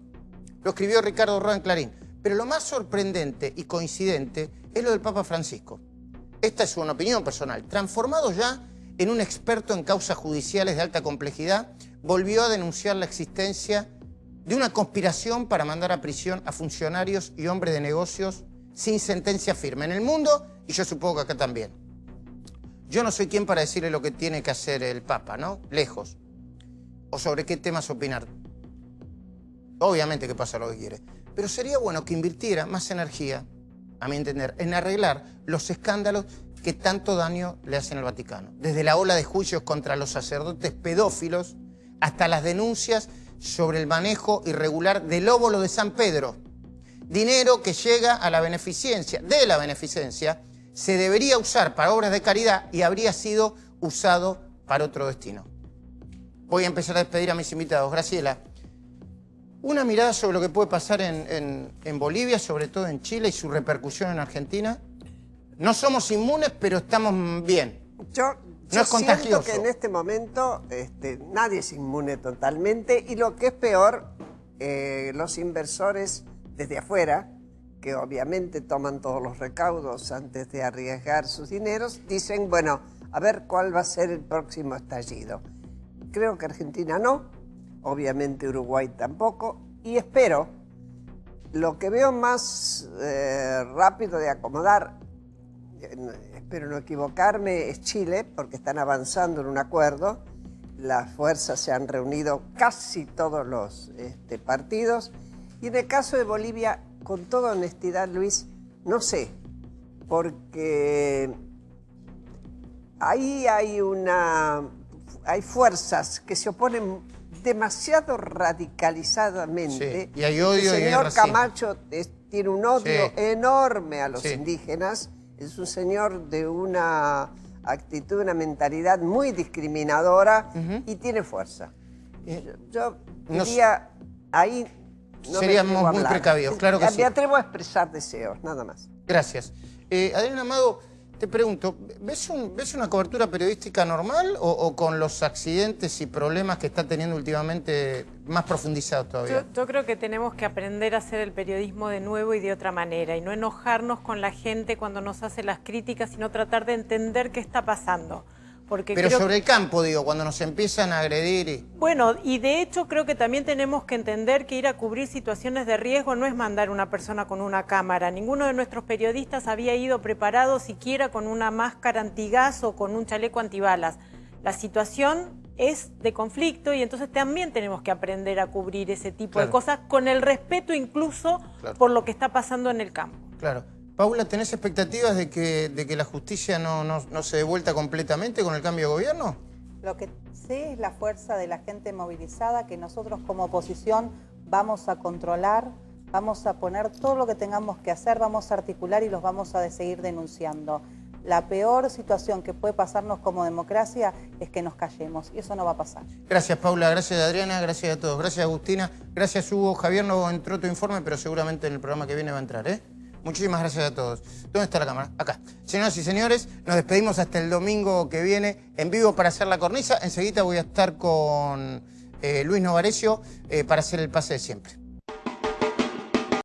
Lo escribió Ricardo Roa en Clarín. Pero lo más sorprendente y coincidente es lo del Papa Francisco. Esta es una opinión personal. Transformado ya en un experto en causas judiciales de alta complejidad, volvió a denunciar la existencia de una conspiración para mandar a prisión a funcionarios y hombres de negocios sin sentencia firme en el mundo y yo supongo que acá también. Yo no soy quien para decirle lo que tiene que hacer el Papa, ¿no? Lejos. O sobre qué temas opinar. Obviamente que pasa lo que quiere. Pero sería bueno que invirtiera más energía, a mi entender, en arreglar los escándalos que tanto daño le hacen al Vaticano. Desde la ola de juicios contra los sacerdotes pedófilos hasta las denuncias sobre el manejo irregular del óvulo de San Pedro. Dinero que llega a la beneficencia, de la beneficencia, se debería usar para obras de caridad y habría sido usado para otro destino. Voy a empezar a despedir a mis invitados. Graciela, una mirada sobre lo que puede pasar en Bolivia, sobre todo en Chile y su repercusión en Argentina. No somos inmunes, pero estamos bien. Yo es contagioso. Siento que en este momento nadie es inmune totalmente y lo que es peor, los inversores desde afuera, que obviamente toman todos los recaudos antes de arriesgar sus dineros, dicen, bueno, a ver cuál va a ser el próximo estallido. Creo que Argentina no, obviamente Uruguay tampoco, y espero, lo que veo más rápido de acomodar, espero no equivocarme, es Chile, porque están avanzando en un acuerdo, las fuerzas se han reunido casi todos los partidos, y en el caso de Bolivia, con toda honestidad, Luis, no sé, porque ahí hay fuerzas que se oponen demasiado radicalizadamente. Sí, y hay odio el y hay señor racismo. Camacho tiene un odio enorme a los Sí. indígenas, es un señor de una actitud, una mentalidad muy discriminadora y tiene fuerza. Yo diría, ahí no seríamos me atrevo a muy hablar. precavidos, claro que sí. Me atrevo a expresar deseos, nada más. Gracias. Adriana Amado, te pregunto, ¿ves una cobertura periodística normal o con los accidentes y problemas que está teniendo últimamente más profundizados todavía? Yo creo que tenemos que aprender a hacer el periodismo de nuevo y de otra manera y no enojarnos con la gente cuando nos hace las críticas, sino tratar de entender qué está pasando. Porque Pero creo sobre el campo, digo, cuando nos empiezan a agredir y... Bueno, y de hecho creo que también tenemos que entender que ir a cubrir situaciones de riesgo no es mandar una persona con una cámara. Ninguno de nuestros periodistas había ido preparado siquiera con una máscara antigas o con un chaleco antibalas. La situación es de conflicto y entonces también tenemos que aprender a cubrir ese tipo de cosas con el respeto incluso por lo que está pasando en el campo. Claro. Paula, ¿tenés expectativas de que la justicia no se dé vuelta completamente con el cambio de gobierno? Lo que sé es la fuerza de la gente movilizada que nosotros como oposición vamos a controlar, vamos a poner todo lo que tengamos que hacer, vamos a articular y los vamos a seguir denunciando. La peor situación que puede pasarnos como democracia es que nos callemos y eso no va a pasar. Gracias, Paula. Gracias, Adriana. Gracias a todos. Gracias, Agustina. Gracias, Hugo. Javier no entró tu informe, pero seguramente en el programa que viene va a entrar, ¿eh? Muchísimas gracias a todos. ¿Dónde está la cámara? Acá. Señoras y señores, nos despedimos hasta el domingo que viene en vivo para hacer la cornisa. Enseguida voy a estar con Luis Novarecio para hacer el pase de siempre.